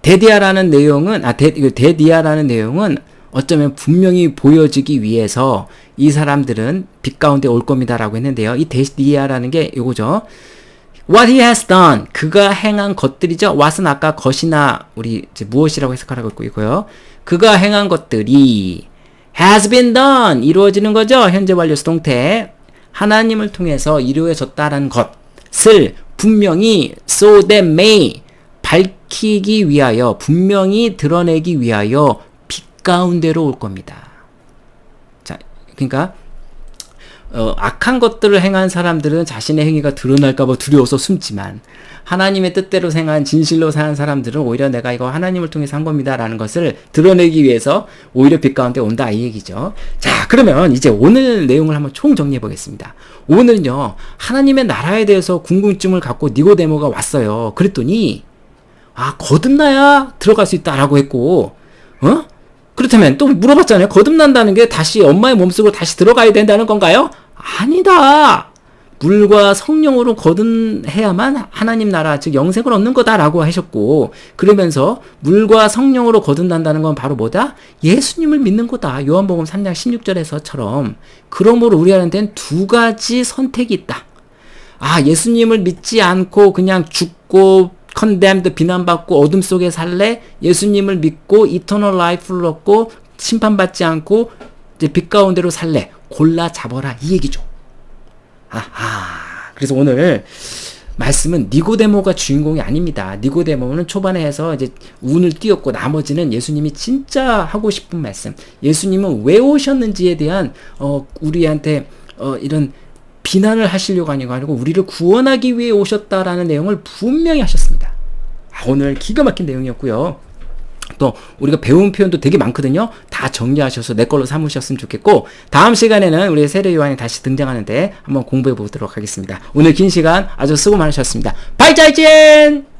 데디아라는 내용은 데디아라는 내용은 어쩌면 분명히 보여지기 위해서 이 사람들은 빛 가운데 올 겁니다라고 했는데요. 이 데디아라는 게 이거죠. What he has done, 그가 행한 것들이죠. what은 아까 것이나 우리 이제 무엇이라고 해석하라고 했고 있고요. 그가 행한 것들이 has been done, 이루어지는 거죠. 현재 완료 수동태, 하나님을 통해서 이루어졌다라는 것을 분명히 so that may, 밝히기 위하여, 분명히 드러내기 위하여 빛 가운데로 올 겁니다. 자, 그러니까 악한 것들을 행한 사람들은 자신의 행위가 드러날까봐 두려워서 숨지만, 하나님의 뜻대로 행한 진실로 사는 사람들은 오히려 내가 이거 하나님을 통해서 한 겁니다 라는 것을 드러내기 위해서 오히려 빛 가운데 온다, 이 얘기죠. 자, 그러면 이제 오늘 내용을 한번 총 정리해 보겠습니다. 오늘은요, 하나님의 나라에 대해서 궁금증을 갖고 니고데모가 왔어요. 그랬더니 거듭나야 들어갈 수 있다라고 했고, 그렇다면 또 물어봤잖아요. 거듭난다는 게 다시 엄마의 몸속으로 다시 들어가야 된다는 건가요? 아니다. 물과 성령으로 거듭해야만 하나님 나라, 즉 영생을 얻는 거다라고 하셨고, 그러면서 물과 성령으로 거듭난다는 건 바로 뭐다? 예수님을 믿는 거다. 요한복음 3장 16절에서처럼. 그러므로 우리한테는 두 가지 선택이 있다. 예수님을 믿지 않고 그냥 죽고 condemned, 비난받고 어둠 속에 살래? 예수님을 믿고 eternal life를 얻고 심판받지 않고 이제 빛 가운데로 살래? 골라 잡아라, 이 얘기죠. 그래서 오늘 말씀은 니고데모가 주인공이 아닙니다. 니고데모는 초반에 해서 이제 운을 띄웠고, 나머지는 예수님이 진짜 하고 싶은 말씀, 예수님은 왜 오셨는지에 대한 우리한테 이런 비난을 하시려고 아니고 우리를 구원하기 위해 오셨다라는 내용을 분명히 하셨습니다. 오늘 기가 막힌 내용이었고요. 또 우리가 배운 표현도 되게 많거든요. 다 정리하셔서 내 걸로 삼으셨으면 좋겠고, 다음 시간에는 우리 세례 요한이 다시 등장하는데 한번 공부해 보도록 하겠습니다. 오늘 긴 시간 아주 수고 많으셨습니다. 바이자이젠!